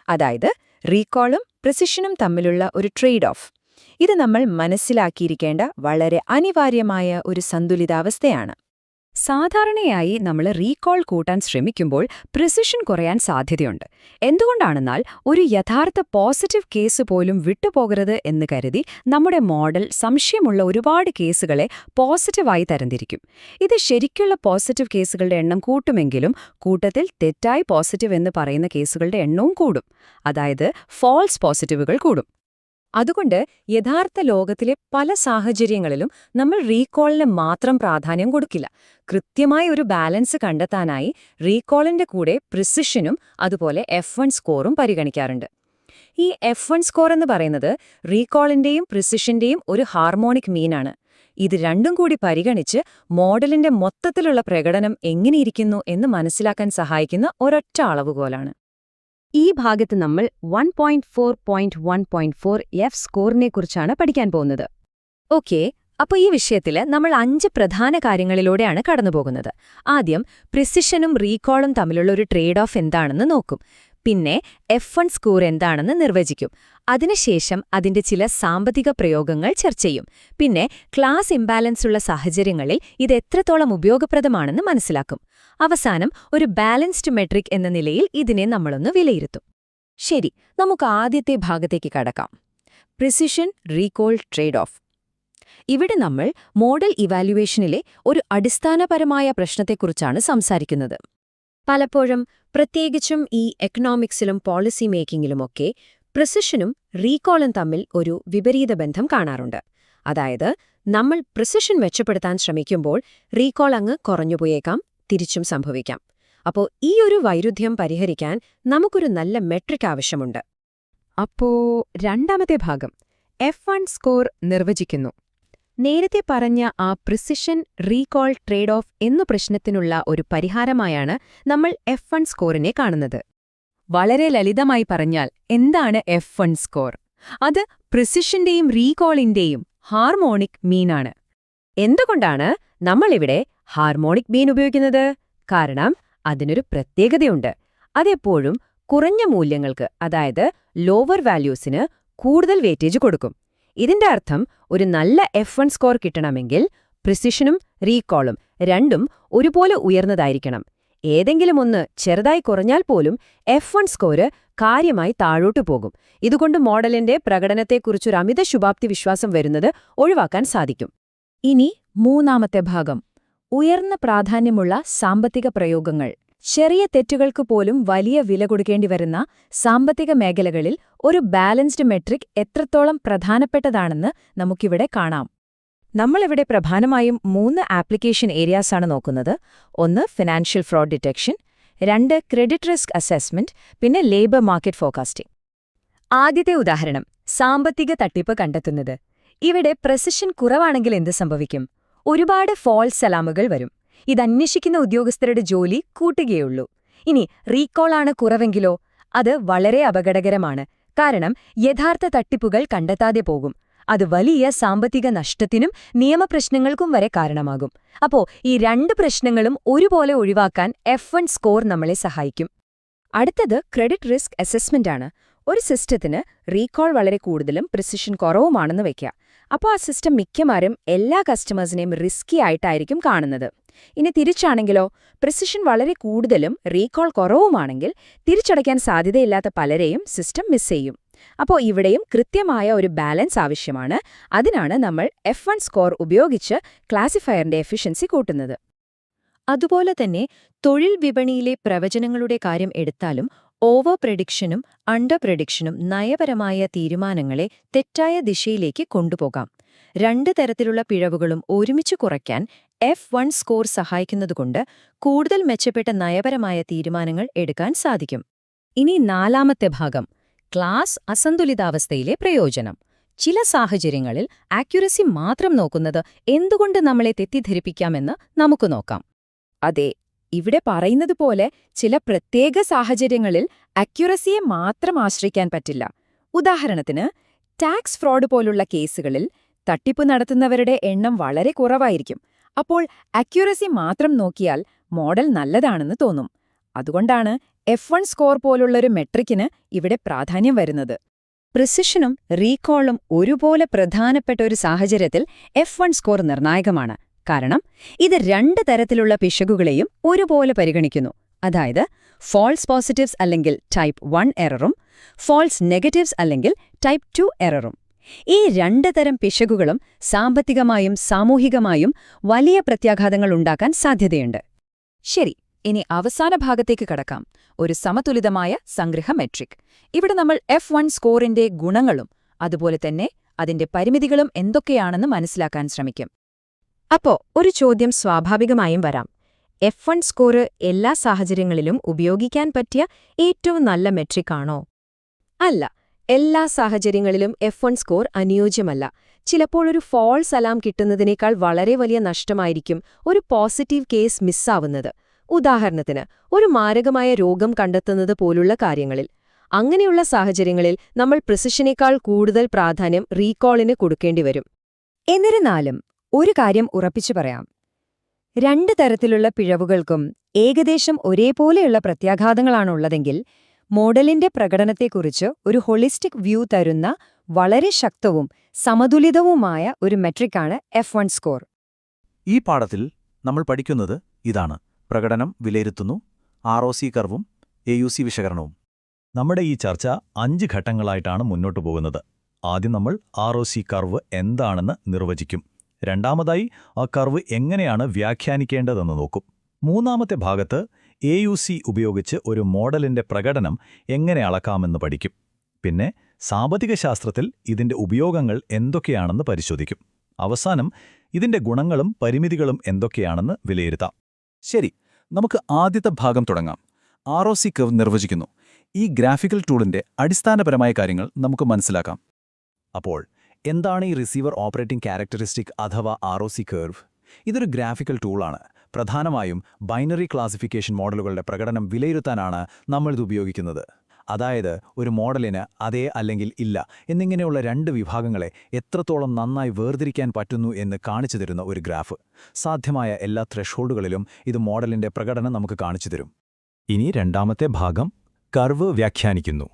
അതായത് റീകോളും പ്രിസിഷനും തമ്മിലുള്ള ഒരു ട്രേഡ് ഓഫ്. ഇത് നമ്മൾ മനസ്സിലാക്കിയിരിക്കേണ്ട വളരെ അനിവാര്യമായ ഒരു സന്തുലിതാവസ്ഥയാണ്. സാധാരണയായി നമ്മൾ റീകോൾ കൂട്ടാൻ ശ്രമിക്കുമ്പോൾ പ്രിസിഷൻ കുറയാൻ സാധ്യതയുണ്ട്. എന്തുകൊണ്ടാണെന്നാൽ ഒരു യഥാർത്ഥ പോസിറ്റീവ് കേസ് പോലും വിട്ടുപോകരുത് എന്ന് കരുതി നമ്മുടെ മോഡൽ സംശയമുള്ള ഒരുപാട് കേസുകളെ പോസിറ്റീവായി തരംതിരിക്കും. ഇത് ശരിക്കുള്ള പോസിറ്റീവ് കേസുകളുടെ എണ്ണം കൂട്ടുമെങ്കിലും കൂട്ടത്തിൽ തെറ്റായി പോസിറ്റീവ് എന്ന് പറയുന്ന കേസുകളുടെ എണ്ണവും കൂടും. അതായത് ഫോൾസ് പോസിറ്റീവുകൾ കൂടും. അതുകൊണ്ട് യഥാർത്ഥ ലോകത്തിലെ പല സാഹചര്യങ്ങളിലും നമ്മൾ റീകോളിന് മാത്രം പ്രാധാന്യം കൊടുക്കില്ല. കൃത്യമായ ഒരു ബാലൻസ് കണ്ടെത്താനായി റീകോളിന്റെ കൂടെ പ്രിസിഷനും അതുപോലെ F1 സ്കോറും പരിഗണിക്കാറുണ്ട്. ഈ F1 സ്കോർ എന്ന് പറയുന്നത് റീകോളിന്റെയും പ്രിസിഷന്റെയും ഒരു ഹാർമോണിക് മീനാണ്. ഇത് രണ്ടും കൂടി പരിഗണിച്ച് മോഡലിന്റെ മൊത്തത്തിലുള്ള പ്രകടനം എങ്ങനെയിരിക്കുന്നു എന്ന് മനസ്സിലാക്കാൻ സഹായിക്കുന്ന ഒരൊറ്റ അളവുകോലാണ്. ഈ ഭാഗത്ത് നമ്മൾ 1.4.1.4 എഫ് സ്കോറിനെക്കുറിച്ചാണ് പഠിക്കാൻ പോകുന്നത്. ഓക്കെ, അപ്പോൾ ഈ വിഷയത്തിൽ നമ്മൾ 5 പ്രധാന കാര്യങ്ങളിലൂടെയാണ് കടന്നുപോകുന്നത്. ആദ്യം പ്രിസിഷനും റീകോളും തമ്മിലുള്ള ഒരു ട്രേഡ് ഓഫ് എന്താണെന്ന് നോക്കും. പിന്നെ F1 സ്കോർ എന്താണെന്ന് നിർവചിക്കും. അതിനുശേഷം അതിന്റെ ചില സാമ്പത്തിക പ്രയോഗങ്ങൾ ചർച്ച ചെയ്യും. പിന്നെ ക്ലാസ് ഇംബാലൻസ് ഉള്ള സാഹചര്യങ്ങളിൽ ഇത് എത്രത്തോളം ഉപയോഗപ്രദമാണെന്ന് മനസ്സിലാക്കും. അവസാനം ഒരു ബാലൻസ്ഡ് മെട്രിക് എന്ന നിലയിൽ ഇതിനെ നമ്മളൊന്ന് വിലയിരുത്തും. ശരി, നമുക്ക് ആദ്യത്തെ ഭാഗത്തേക്ക് കടക്കാം. Precision recall trade off. ഇവിടെ നമ്മൾ മോഡൽ ഇവാലുവേഷനിലെ ഒരു അടിസ്ഥാനപരമായ പ്രശ്നത്തെക്കുറിച്ചാണ് സംസാരിക്കുന്നത്. പലപ്പോഴും, പ്രത്യേകിച്ചും ഈ എക്കണോമിക്സിലും പോളിസി മേക്കിങ്ങിലുമൊക്കെ പ്രിസിഷനും റീകോളും തമ്മിൽ ഒരു വിപരീത ബന്ധം കാണാറുണ്ട്. അതായത് നമ്മൾ പ്രിസിഷൻ മെച്ചപ്പെടുത്താൻ ശ്രമിക്കുമ്പോൾ റീകോൾ അങ്ങ് കുറഞ്ഞുപോയേക്കാം, തിരിച്ചും സംഭവിക്കാം. അപ്പോൾ ഈ ഒരു വൈരുദ്ധ്യം പരിഹരിക്കാൻ നമുക്കൊരു നല്ല മെട്രിക് ആവശ്യമുണ്ട്. അപ്പോ രണ്ടാമത്തെ ഭാഗം F1 സ്കോർ നിർവചിക്കുന്നു. നേരത്തെ പറഞ്ഞ ആ പ്രിസിഷൻ റീകോൾ ട്രേഡ് ഓഫ് എന്നു പ്രശ്നത്തിനുള്ള ഒരു പരിഹാരമായാണ് നമ്മൾ F1 സ്കോറിനെ കാണുന്നത്. വളരെ ലളിതമായി പറഞ്ഞാൽ എന്താണ് F1 സ്കോർ? അത് പ്രിസിഷന്റെയും റീകോളിന്റെയും ഹാർമോണിക് മീനാണ്. എന്തുകൊണ്ടാണ് നമ്മളിവിടെ ഹാർമോണിക് മീൻ ഉപയോഗിക്കുന്നത്? കാരണം അതിനൊരു പ്രത്യേകതയുണ്ട്. അതെപ്പോഴും കുറഞ്ഞ മൂല്യങ്ങൾക്ക്, അതായത് ലോവർ വാല്യൂസിന് കൂടുതൽ വെയിറ്റേജ് കൊടുക്കും. ഇതിന്റെ അർത്ഥം ഒരു നല്ല F1 സ്കോർ കിട്ടണമെങ്കിൽ പ്രിസിഷനും റീകോളും രണ്ടും ഒരുപോലെ ഉയർന്നതായിരിക്കണം. ഏതെങ്കിലും ഒന്ന് ചെറുതായി കുറഞ്ഞാൽ പോലും F1 സ്കോർ കാര്യമായി താഴോട്ടു പോകും. ഇതുകൊണ്ട് മോഡലിന്റെ പ്രകടനത്തെക്കുറിച്ചൊരു അമിത ശുഭാപ്തി വിശ്വാസം വരുന്നത് ഒഴിവാക്കാൻ സാധിക്കും. ഇനി മൂന്നാമത്തെ ഭാഗം, ഉയർന്ന പ്രാധാന്യമുള്ള സാമ്പത്തിക പ്രയോഗങ്ങൾ. ചെറിയ തെറ്റുകൾക്ക് പോലും വലിയ വില കൊടുക്കേണ്ടി വരുന്ന സാമ്പത്തിക മേഖലകളിൽ ഒരു ബാലൻസ്ഡ് മെട്രിക് എത്രത്തോളം പ്രധാനപ്പെട്ടതാണെന്ന് നമുക്കിവിടെ കാണാം. നമ്മളിവിടെ പ്രധാനമായും 3 ആപ്ലിക്കേഷൻ ഏരിയാസാണ് നോക്കുന്നത്. ഒന്ന് financial fraud detection, 2 credit risk assessment, പിന്നെ ലേബർ മാർക്കറ്റ് ഫോർകാസ്റ്റിംഗ്. ആദ്യത്തെ ഉദാഹരണം, സാമ്പത്തിക തട്ടിപ്പ് കണ്ടെത്തുന്നത്. ഇവിടെ പ്രെസിഷൻ കുറവാണെങ്കിൽ എന്ത് സംഭവിക്കും? ഒരുപാട് ഫോൾസ് അലാമുകൾ വരും. ഇതന്വേഷിക്കുന്ന ഉദ്യോഗസ്ഥരുടെ ജോലി കൂട്ടുകയുള്ളൂ. ഇനി റീകോളാണ് കുറവെങ്കിലോ? അത് വളരെ അപകടകരമാണ്. കാരണം യഥാർത്ഥ തട്ടിപ്പുകൾ കണ്ടെത്താതെ പോകും. അത് വലിയ സാമ്പത്തിക നഷ്ടത്തിനും നിയമപ്രശ്നങ്ങൾക്കും വരെ കാരണമാകും. അപ്പോ ഈ 2 പ്രശ്നങ്ങളും ഒരുപോലെ ഒഴിവാക്കാൻ F1 സ്കോർ നമ്മളെ സഹായിക്കും. അടുത്തത് ക്രെഡിറ്റ് റിസ്ക് അസസ്മെന്റ് ആണ്. ഒരു സിസ്റ്റത്തിന് റീകോൾ വളരെ കൂടുതലും പ്രിസിഷൻ കുറവുമാണെന്ന് വയ്ക്കുക. അപ്പോൾ ആ സിസ്റ്റം മിക്കവാറും എല്ലാ കസ്റ്റമേഴ്സിനെയും റിസ്കി ആയിട്ടായിരിക്കും കാണുന്നത്. ഇനി തിരിച്ചാണെങ്കിലോ, പ്രിസിഷൻ വളരെ കൂടുതലും റീകോൾ കുറവുമാണെങ്കിൽ തിരിച്ചടയ്ക്കാൻ സാധ്യതയില്ലാത്ത പലരെയും സിസ്റ്റം മിസ് ചെയ്യും. അപ്പോൾ ഇവിടെയും കൃത്യമായ ഒരു ബാലൻസ് ആവശ്യമാണ്. അതിനാണ് നമ്മൾ F1 സ്കോർ ഉപയോഗിച്ച് ക്ലാസിഫയറിന്റെ എഫിഷ്യൻസി കൂട്ടുന്നത്. അതുപോലെ തന്നെ തൊഴിൽ വിപണിയിലെ പ്രവചനങ്ങളുടെ കാര്യം എടുത്താലും ഓവർ പ്രെഡിക്ഷനും അണ്ടർ പ്രെഡിക്ഷനും നയപരമായ തീരുമാനങ്ങളെ തെറ്റായ ദിശയിലേക്ക് കൊണ്ടുപോകാം. 2 തരത്തിലുള്ള പിഴവുകളും ഒരുമിച്ച് കുറയ്ക്കാൻ F1 സ്കോർ സഹായിക്കുന്നതുകൊണ്ട് കൂടുതൽ മെച്ചപ്പെട്ട നയപരമായ തീരുമാനങ്ങൾ എടുക്കാൻ സാധിക്കും. ഇനി 4ാമത്തെ ഭാഗം, ക്ലാസ് അസന്തുലിതാവസ്ഥയിലെ പ്രയോജനം. ചില സാഹചര്യങ്ങളിൽ ആക്യുറസി മാത്രം നോക്കുന്നത് എന്തുകൊണ്ട് നമ്മളെ തെറ്റിദ്ധരിപ്പിക്കാമെന്ന് നമുക്ക് നോക്കാം. അതെ, ഇവിടെ പറയുന്നത് പോലെ ചില പ്രത്യേക സാഹചര്യങ്ങളിൽ അക്യുറസിയെ മാത്രം ആശ്രയിക്കാൻ പറ്റില്ല. ഉദാഹരണത്തിന്, ടാക്സ് ഫ്രോഡ് പോലുള്ള കേസുകളിൽ തട്ടിപ്പ് നടത്തുന്നവരുടെ എണ്ണം വളരെ കുറവായിരിക്കും. അപ്പോൾ അക്യുറസി മാത്രം നോക്കിയാൽ മോഡൽ നല്ലതാണെന്ന് തോന്നും. അതുകൊണ്ടാണ് F1 സ്കോർ പോലുള്ളൊരു മെട്രിക്കിന് ഇവിടെ പ്രാധാന്യം വരുന്നത്. പ്രിസിഷനും റീകോളും ഒരുപോലെ പ്രധാനപ്പെട്ട ഒരു സാഹചര്യത്തിൽ F1 സ്കോർ നിർണായകമാണ്. കാരണം ഇത് 2 തരത്തിലുള്ള പിശകുകളെയും ഒരുപോലെ പരിഗണിക്കുന്നു. അതായത് ഫോൾസ് പോസിറ്റീവ്സ് അല്ലെങ്കിൽ ടൈപ്പ് 1 എററും ഫോൾസ് നെഗറ്റീവ്സ് അല്ലെങ്കിൽ ടൈപ്പ് 2 എററും. ഈ 2 തരം പിശകുകളും സാമ്പത്തികമായും സാമൂഹികമായും വലിയ പ്രത്യാഘാതങ്ങൾ ഉണ്ടാക്കാൻ സാധ്യതയുണ്ട്. ശരി, ഇനി അവസാന ഭാഗത്തേക്ക് കടക്കാം, ഒരു സമതുലിതമായ സംഗ്രഹ മെട്രിക്. ഇവിടെ നമ്മൾ F1 സ്കോറിന്റെ ഗുണങ്ങളും അതുപോലെ തന്നെ അതിന്റെ പരിമിതികളും എന്തൊക്കെയാണെന്ന് മനസ്സിലാക്കാൻ ശ്രമിക്കും. അപ്പോ ഒരു ചോദ്യം സ്വാഭാവികമായും വരാം. F1 സ്കോർ എല്ലാ സാഹചര്യങ്ങളിലും ഉപയോഗിക്കാൻ പറ്റിയ ഏറ്റവും നല്ല മെട്രിക്കാണോ? അല്ല, എല്ലാ സാഹചര്യങ്ങളിലും F1 സ്കോർ അനുയോജ്യമല്ല. ചിലപ്പോൾ ഒരു ഫോൾസ് അലാം കിട്ടുന്നതിനേക്കാൾ വളരെ വലിയ നഷ്ടമായിരിക്കും ഒരു പോസിറ്റീവ് കേസ് മിസ്സാവുന്നത്. ഉദാഹരണത്തിന്, ഒരു മാരകമായ രോഗം കണ്ടെത്തുന്നത് പോലുള്ള കാര്യങ്ങളിൽ. അങ്ങനെയുള്ള സാഹചര്യങ്ങളിൽ നമ്മൾ പ്രിസിഷനേക്കാൾ കൂടുതൽ പ്രാധാന്യം റീകോളിന് കൊടുക്കേണ്ടിവരും. എന്നിരുന്നാലും ഒരു കാര്യം ഉറപ്പിച്ചു പറയാം, 2 തരത്തിലുള്ള പിഴവുകൾക്കും ഏകദേശം ഒരേപോലെയുള്ള പ്രത്യാഘാതങ്ങളാണുള്ളതെങ്കിൽ മോഡലിന്റെ പ്രകടനത്തെക്കുറിച്ച് ഒരു ഹോളിസ്റ്റിക് വ്യൂ തരുന്ന വളരെ ശക്തവും സമതുലിതവുമായ ഒരു മെട്രിക്കാണ് F1 സ്കോർ. ഈ പാഠത്തിൽ നമ്മൾ പഠിക്കുന്നത് ഇതാണ്: പ്രകടനം വിലയിരുത്തുന്നു, ROC കർവും AUC വിശകലനവും. നമ്മുടെ ഈ ചർച്ച 5 ഘട്ടങ്ങളായിട്ടാണ് മുന്നോട്ടു പോകുന്നത്. ആദ്യം നമ്മൾ ROC കർവ് എന്താണെന്ന് നിർവചിക്കും. രണ്ടാമതായി ആ കർവ് എങ്ങനെയാണ് വ്യാഖ്യാനിക്കേണ്ടതെന്ന് നോക്കും. മൂന്നാമത്തെ ഭാഗത്ത് AUC ഉപയോഗിച്ച് ഒരു മോഡലിന്റെ പ്രകടനം എങ്ങനെ അളക്കാമെന്ന് പഠിക്കും. പിന്നെ സാമ്പത്തിക ശാസ്ത്രത്തിൽ ഇതിന്റെ ഉപയോഗങ്ങൾ എന്തൊക്കെയാണെന്ന് പരിശോധിക്കും. അവസാനം ഇതിന്റെ ഗുണങ്ങളും പരിമിതികളും എന്തൊക്കെയാണെന്ന് വിലയിരുത്താം. ശരി, നമുക്ക് ആദ്യത്തെ ഭാഗം തുടങ്ങാം. ROC കർവ് നിർവചിക്കുന്നു. ഈ ഗ്രാഫിക്കൽ ടൂളിന്റെ അടിസ്ഥാനപരമായ കാര്യങ്ങൾ നമുക്ക് മനസ്സിലാക്കാം. അപ്പോൾ എന്താണ് ഈ റിസീവർ ഓപ്പറേറ്റിംഗ് ക്യാരക്ടറിസ്റ്റിക് അഥവാ ROC കർവ്? ഇതൊരു ഗ്രാഫിക്കൽ ടൂളാണ്. പ്രധാനമായും ബൈനറി ക്ലാസിഫിക്കേഷൻ മോഡലുകളുടെ പ്രകടനം വിലയിരുത്താനാണ് നമ്മളിത് ഉപയോഗിക്കുന്നത്. അതായത് ഒരു മോഡലിന് അതെ അല്ലെങ്കിൽ ഇല്ല എന്നിങ്ങനെയുള്ള 2 വിഭാഗങ്ങളെ എത്രത്തോളം നന്നായി വേർതിരിക്കാൻ പറ്റുന്നു എന്ന് കാണിച്ചു തരുന്ന ഒരു ഗ്രാഫ്. സാധ്യമായ എല്ലാ ത്രെഷ്ഹോൾഡുകളിലും ഇത് മോഡലിന്റെ പ്രകടനം നമുക്ക് കാണിച്ചു തരും. ഇനി രണ്ടാമത്തെ ഭാഗം കർവ് വ്യാഖ്യാനിക്കുന്നു.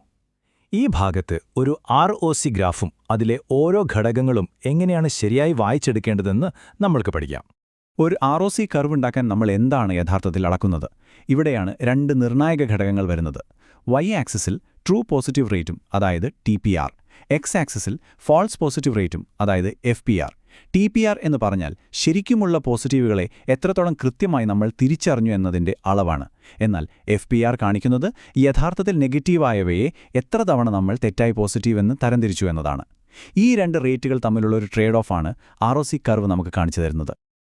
ഈ ഭാഗത്ത് ഒരു ROC ഗ്രാഫും അതിലെ ഓരോ ഘടകങ്ങളും എങ്ങനെയാണ് ശരിയായി വായിച്ചെടുക്കേണ്ടതെന്ന് നമ്മൾക്ക് പഠിക്കാം. ഒരു ROC കർവ് ഉണ്ടാക്കാൻ നമ്മൾ എന്താണ് യഥാർത്ഥത്തിൽ അളക്കുന്നത്? ഇവിടെയാണ് രണ്ട് നിർണായക ഘടകങ്ങൾ വരുന്നത്. Y ആക്സിസിൽ ട്രൂ പോസിറ്റീവ് റേറ്റും, അതായത് TPR, X ആക്സിസിൽ ഫാൾസ് പോസിറ്റീവ് റേറ്റും, അതായത് FPR. TPR എന്ന് പറഞ്ഞാൽ ശരിക്കുമുള്ള പോസിറ്റീവുകളെ എത്രത്തോളം കൃത്യമായി നമ്മൾ തിരിച്ചറിഞ്ഞു എന്നതിൻ്റെ അളവാണ്. എന്നാൽ FPR കാണിക്കുന്നത് യഥാർത്ഥത്തിൽ നെഗറ്റീവായവയെ എത്ര തവണ നമ്മൾ തെറ്റായി പോസിറ്റീവ് എന്ന് തരംതിരിച്ചു എന്നതാണ്. ഈ രണ്ട് റേറ്റുകൾ തമ്മിലുള്ള ഒരു ട്രേഡ് ഓഫാണ് ROC കർവ് നമുക്ക് കാണിച്ചു തരുന്നത്.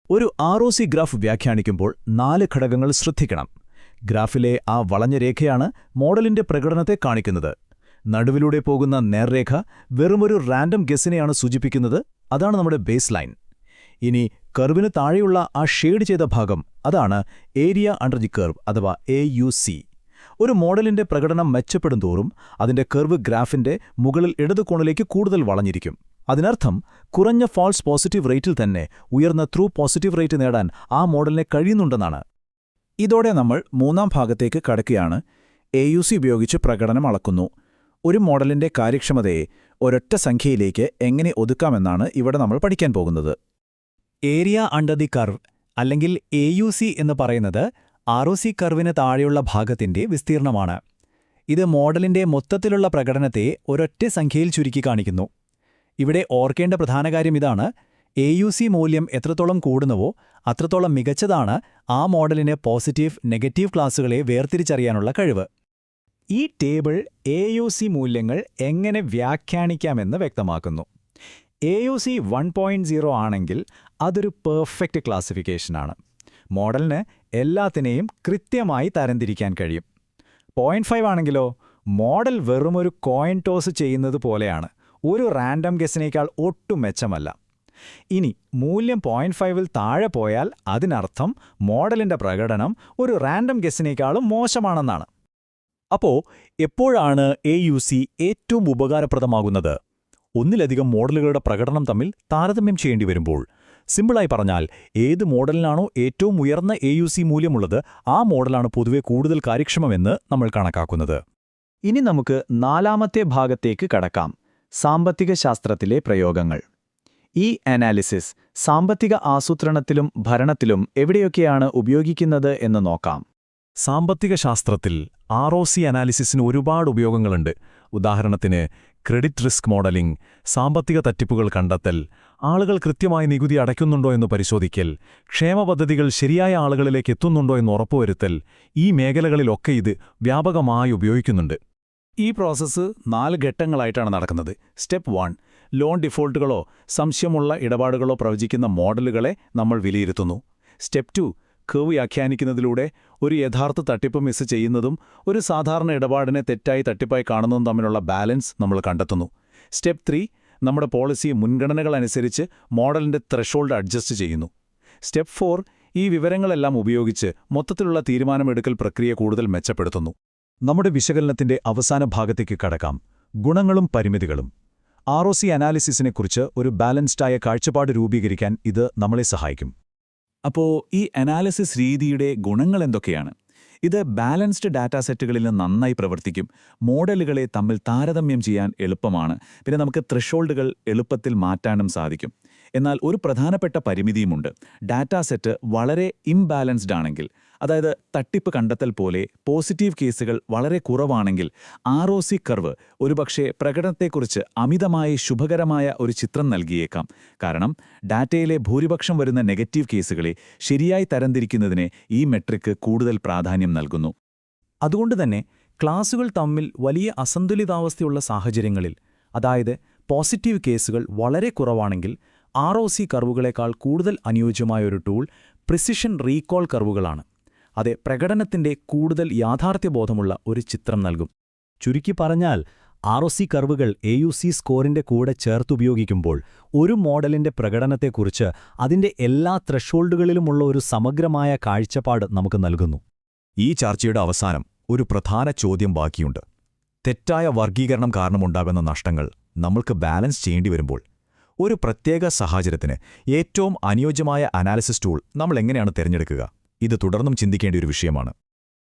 ഒരു ROC ഗ്രാഫ് വ്യാഖ്യാനിക്കുമ്പോൾ 4 ഘടകങ്ങൾ ശ്രദ്ധിക്കണം. ഗ്രാഫിലെ ആ വളഞ്ഞ രേഖയാണ് മോഡലിന്റെ പ്രകടനത്തെ കാണിക്കുന്നത്. നടുവിലൂടെ പോകുന്ന നേർരേഖ വെറുമൊരു റാൻഡം ഗെസ്സിനെയാണ് സൂചിപ്പിക്കുന്നത്. അതാണ് നമ്മുടെ ബേസ് ലൈൻ. ഇനി കർവിന് താഴെയുള്ള ആ ഷെയ്ഡ് ചെയ്ത ഭാഗം, അതാണ് ഏരിയ അണ്ടർ ദി കർവ് അഥവാ AUC. ഒരു മോഡലിന്റെ പ്രകടനം മെച്ചപ്പെടും തോറും അതിന്റെ കർവ് ഗ്രാഫിന്റെ മുകളിൽ ഇടതുകോണിലേക്ക് കൂടുതൽ വളഞ്ഞിരിക്കും. അതിനർത്ഥം കുറഞ്ഞ ഫാൾസ് പോസിറ്റീവ് റേറ്റിൽ തന്നെ ഉയർന്ന ത്രൂ പോസിറ്റീവ് റേറ്റ് നേടാൻ ആ മോഡലിനെ കഴിയുന്നുണ്ടെന്നാണ്. ഇതോടെ നമ്മൾ മൂന്നാം ഭാഗത്തേക്ക് കടക്കുകയാണ്. AUC ഉപയോഗിച്ച് പ്രകടനം അളക്കുന്നു. ഒരു മോഡലിന്റെ കാര്യക്ഷമതയെ ഒരൊറ്റ സംഖ്യയിലേക്ക് എങ്ങനെ ഒതുക്കാമെന്നാണ് ഇവിടെ നമ്മൾ പഠിക്കാൻ പോകുന്നത്. ഏരിയ അണ്ടർ ദി കർവ് അല്ലെങ്കിൽ AUC എന്ന് പറയുന്നത് ROC കർവിന് താഴെയുള്ള ഭാഗത്തിന്റെ വിസ്തീർണമാണ്. ഇത് മോഡലിന്റെ മൊത്തത്തിലുള്ള പ്രകടനത്തെ ഒരൊറ്റ സംഖ്യയിൽ ചുരുക്കി കാണിക്കുന്നു. ഇവിടെ ഓർക്കേണ്ട പ്രധാന കാര്യം ഇതാണ്: AUC മൂല്യം എത്രത്തോളം കൂടുന്നുവോ അത്രത്തോളം മികച്ചതാണ് ആ മോഡലിന് പോസിറ്റീവ്, നെഗറ്റീവ് ക്ലാസുകളെ വേർതിരിച്ചറിയാനുള്ള കഴിവ്. ഈ ടേബിൾ AUC മൂല്യങ്ങൾ എങ്ങനെ വ്യാഖ്യാനിക്കാമെന്ന് വ്യക്തമാക്കുന്നു. AUC 1.0 ആണെങ്കിൽ അതൊരു പെർഫെക്റ്റ് ക്ലാസിഫിക്കേഷനാണ്. മോഡലിന് എല്ലാത്തിനെയും കൃത്യമായി തരംതിരിക്കാൻ കഴിയും. 0.5 ആണെങ്കിലോ മോഡൽ വെറുമൊരു കോയിൻ ടോസ് ചെയ്യുന്നത് പോലെയാണ്. ഒരു റാൻഡം ഗെസ്സിനേക്കാൾ ഒട്ടും മെച്ചമല്ല. ഇനി മൂല്യം 0.5-ൽ താഴെ പോയാൽ അതിനർത്ഥം മോഡലിന്റെ പ്രകടനം ഒരു റാൻഡം ഗെസ്സിനേക്കാളും മോശമാണെന്നാണ്. അപ്പോ എപ്പോഴാണ് AUC ഏറ്റവും ഉപകാരപ്രദമാകുന്നത്? ഒന്നിലധികം മോഡലുകളുടെ പ്രകടനം തമ്മിൽ താരതമ്യം ചെയ്യേണ്ടി വരുമ്പോൾ. സിമ്പിളായി പറഞ്ഞാൽ, ഏത് മോഡലിനാണോ ഏറ്റവും ഉയർന്ന AUC മൂല്യമുള്ളത് ആ മോഡലാണ് പൊതുവെ കൂടുതൽ കാര്യക്ഷമമെന്ന് നമ്മൾ കണക്കാക്കുന്നത്. ഇനി നമുക്ക് നാലാമത്തെ ഭാഗത്തേക്ക് കടക്കാം: സാമ്പത്തിക ശാസ്ത്രത്തിലെ പ്രയോഗങ്ങൾ. ഈ അനാലിസിസ് സാമ്പത്തിക ആസൂത്രണത്തിലും ഭരണത്തിലും എവിടെയൊക്കെയാണ് ഉപയോഗിക്കുന്നത് എന്ന് നോക്കാം. സാമ്പത്തിക ശാസ്ത്രത്തിൽ ROC അനാലിസിസിന് ഒരുപാട് ഉപയോഗങ്ങളുണ്ട്. ഉദാഹരണത്തിന് ക്രെഡിറ്റ് റിസ്ക് മോഡലിംഗ്, സാമ്പത്തിക തട്ടിപ്പുകൾ കണ്ടെത്തൽ, ആളുകൾ കൃത്യമായി നികുതി അടയ്ക്കുന്നുണ്ടോ എന്ന് പരിശോധിക്കൽ, ക്ഷേമ പദ്ധതികൾ ശരിയായ ആളുകളിലേക്ക് എത്തുന്നുണ്ടോ എന്ന് ഉറപ്പുവരുത്തൽ. ഈ മേഖലകളിലൊക്കെ ഇത് വ്യാപകമായി ഉപയോഗിക്കുന്നുണ്ട്. ഈ പ്രോസസ്സ് 4 ഘട്ടങ്ങളായിട്ടാണ് നടക്കുന്നത്. സ്റ്റെപ്പ് 1: ലോൺ ഡിഫോൾട്ടുകളോ സംശയമുള്ള ഇടപാടുകളോ പ്രവചിക്കുന്ന മോഡലുകളെ നമ്മൾ വിലയിരുത്തുന്നു. സ്റ്റെപ്പ് 2: കർവ് വ്യാഖ്യാനിക്കുന്നതിലൂടെ ഒരു യഥാർത്ഥ തട്ടിപ്പ് മിസ് ചെയ്യുന്നതും ഒരു സാധാരണ ഇടപാടിനെ തെറ്റായി തട്ടിപ്പായി കാണുന്നതും തമ്മിലുള്ള ബാലൻസ് നമ്മൾ കണ്ടെത്തുന്നു. സ്റ്റെപ്പ് 3: നമ്മുടെ പോളിസി മുൻഗണനകളനുസരിച്ച് മോഡലിന്റെ ത്രെഷോൾഡ് അഡ്ജസ്റ്റ് ചെയ്യുന്നു. സ്റ്റെപ്പ് 4: ഈ വിവരങ്ങളെല്ലാം ഉപയോഗിച്ച് മൊത്തത്തിലുള്ള തീരുമാനമെടുക്കൽ പ്രക്രിയ കൂടുതൽ മെച്ചപ്പെടുത്തുന്നു. നമ്മുടെ വിശകലനത്തിന്റെ അവസാന ഭാഗത്തേക്ക് കടക്കാം: ഗുണങ്ങളും പരിമിതികളും. ROC അനാലിസിസിനെക്കുറിച്ച് ഒരു ബാലൻസ്ഡായ കാഴ്ചപ്പാട് രൂപീകരിക്കാൻ ഇത് നമ്മളെ സഹായിക്കും. അപ്പോൾ ഈ അനാലിസിസ് രീതിയുടെ ഗുണങ്ങൾ എന്തൊക്കെയാണ്? ഇത് ബാലൻസ്ഡ് ഡാറ്റാ സെറ്റുകളിൽ നന്നായി പ്രവർത്തിക്കും. മോഡലുകളെ തമ്മിൽ താരതമ്യം ചെയ്യാൻ എളുപ്പമാണ്. പിന്നെ നമുക്ക് ത്രെഷോൾഡുകൾ എളുപ്പത്തിൽ മാറ്റാനും സാധിക്കും. എന്നാൽ ഒരു പ്രധാനപ്പെട്ട പരിമിതിയുമുണ്ട്. ഡാറ്റാ സെറ്റ് വളരെ ഇംബാലൻസ്ഡ് ആണെങ്കിൽ, അതായത് തട്ടിപ്പ് കണ്ടെത്തൽ പോലെ പോസിറ്റീവ് കേസുകൾ വളരെ കുറവാണെങ്കിൽ ROC കർവ് ഒരുപക്ഷെ പ്രകടനത്തെക്കുറിച്ച് അമിതമായി ശുഭകരമായ ഒരു ചിത്രം നൽകിയേക്കാം. കാരണം ഡാറ്റയിലെ ഭൂരിപക്ഷം വരുന്ന നെഗറ്റീവ് കേസുകളെ ശരിയായി തരംതിരിക്കുന്നതിന് ഈ മെട്രിക് കൂടുതൽ പ്രാധാന്യം നൽകുന്നു. അതുകൊണ്ടുതന്നെ ക്ലാസുകൾ തമ്മിൽ വലിയ അസന്തുലിതാവസ്ഥയുള്ള സാഹചര്യങ്ങളിൽ, അതായത് പോസിറ്റീവ് കേസുകൾ വളരെ കുറവാണെങ്കിൽ, ROC കർവുകളേക്കാൾ കൂടുതൽ അനുയോജ്യമായ ഒരു ടൂൾ പ്രിസിഷൻ റീകോൾ കർവുകളാണ്. അത് പ്രകടനത്തിന്റെ കൂടുതൽ യാഥാർത്ഥ്യബോധമുള്ള ഒരു ചിത്രം നൽകും. ചുരുക്കി പറഞ്ഞാൽ, ROC കർവുകൾ AUC സ്കോറിന്റെ കൂടെ ചേർത്തുപയോഗിക്കുമ്പോൾ ഒരു മോഡലിന്റെ പ്രകടനത്തെക്കുറിച്ച് അതിന്റെ എല്ലാ ത്രെഷോൾഡുകളിലുമുള്ള ഒരു സമഗ്രമായ കാഴ്ചപ്പാട് നമുക്ക് നൽകുന്നു. ഈ ചർച്ചയുടെ അവസാനം ഒരു പ്രധാന ചോദ്യം ബാക്കിയുണ്ട്. തെറ്റായ വർഗീകരണം കാരണമുണ്ടാകുന്ന നഷ്ടങ്ങൾ നമ്മൾക്ക് ബാലൻസ് ചെയ്യേണ്ടി വരുമ്പോൾ ഒരു പ്രത്യേക സാഹചര്യത്തിന് ഏറ്റവും അനുയോജ്യമായ അനാലിസിസ് ടൂൾ നമ്മൾ എങ്ങനെയാണ് തിരഞ്ഞെടുക്കുക? ഇത് തുടർന്നും ചിന്തിക്കേണ്ട ഒരു വിഷയമാണ്.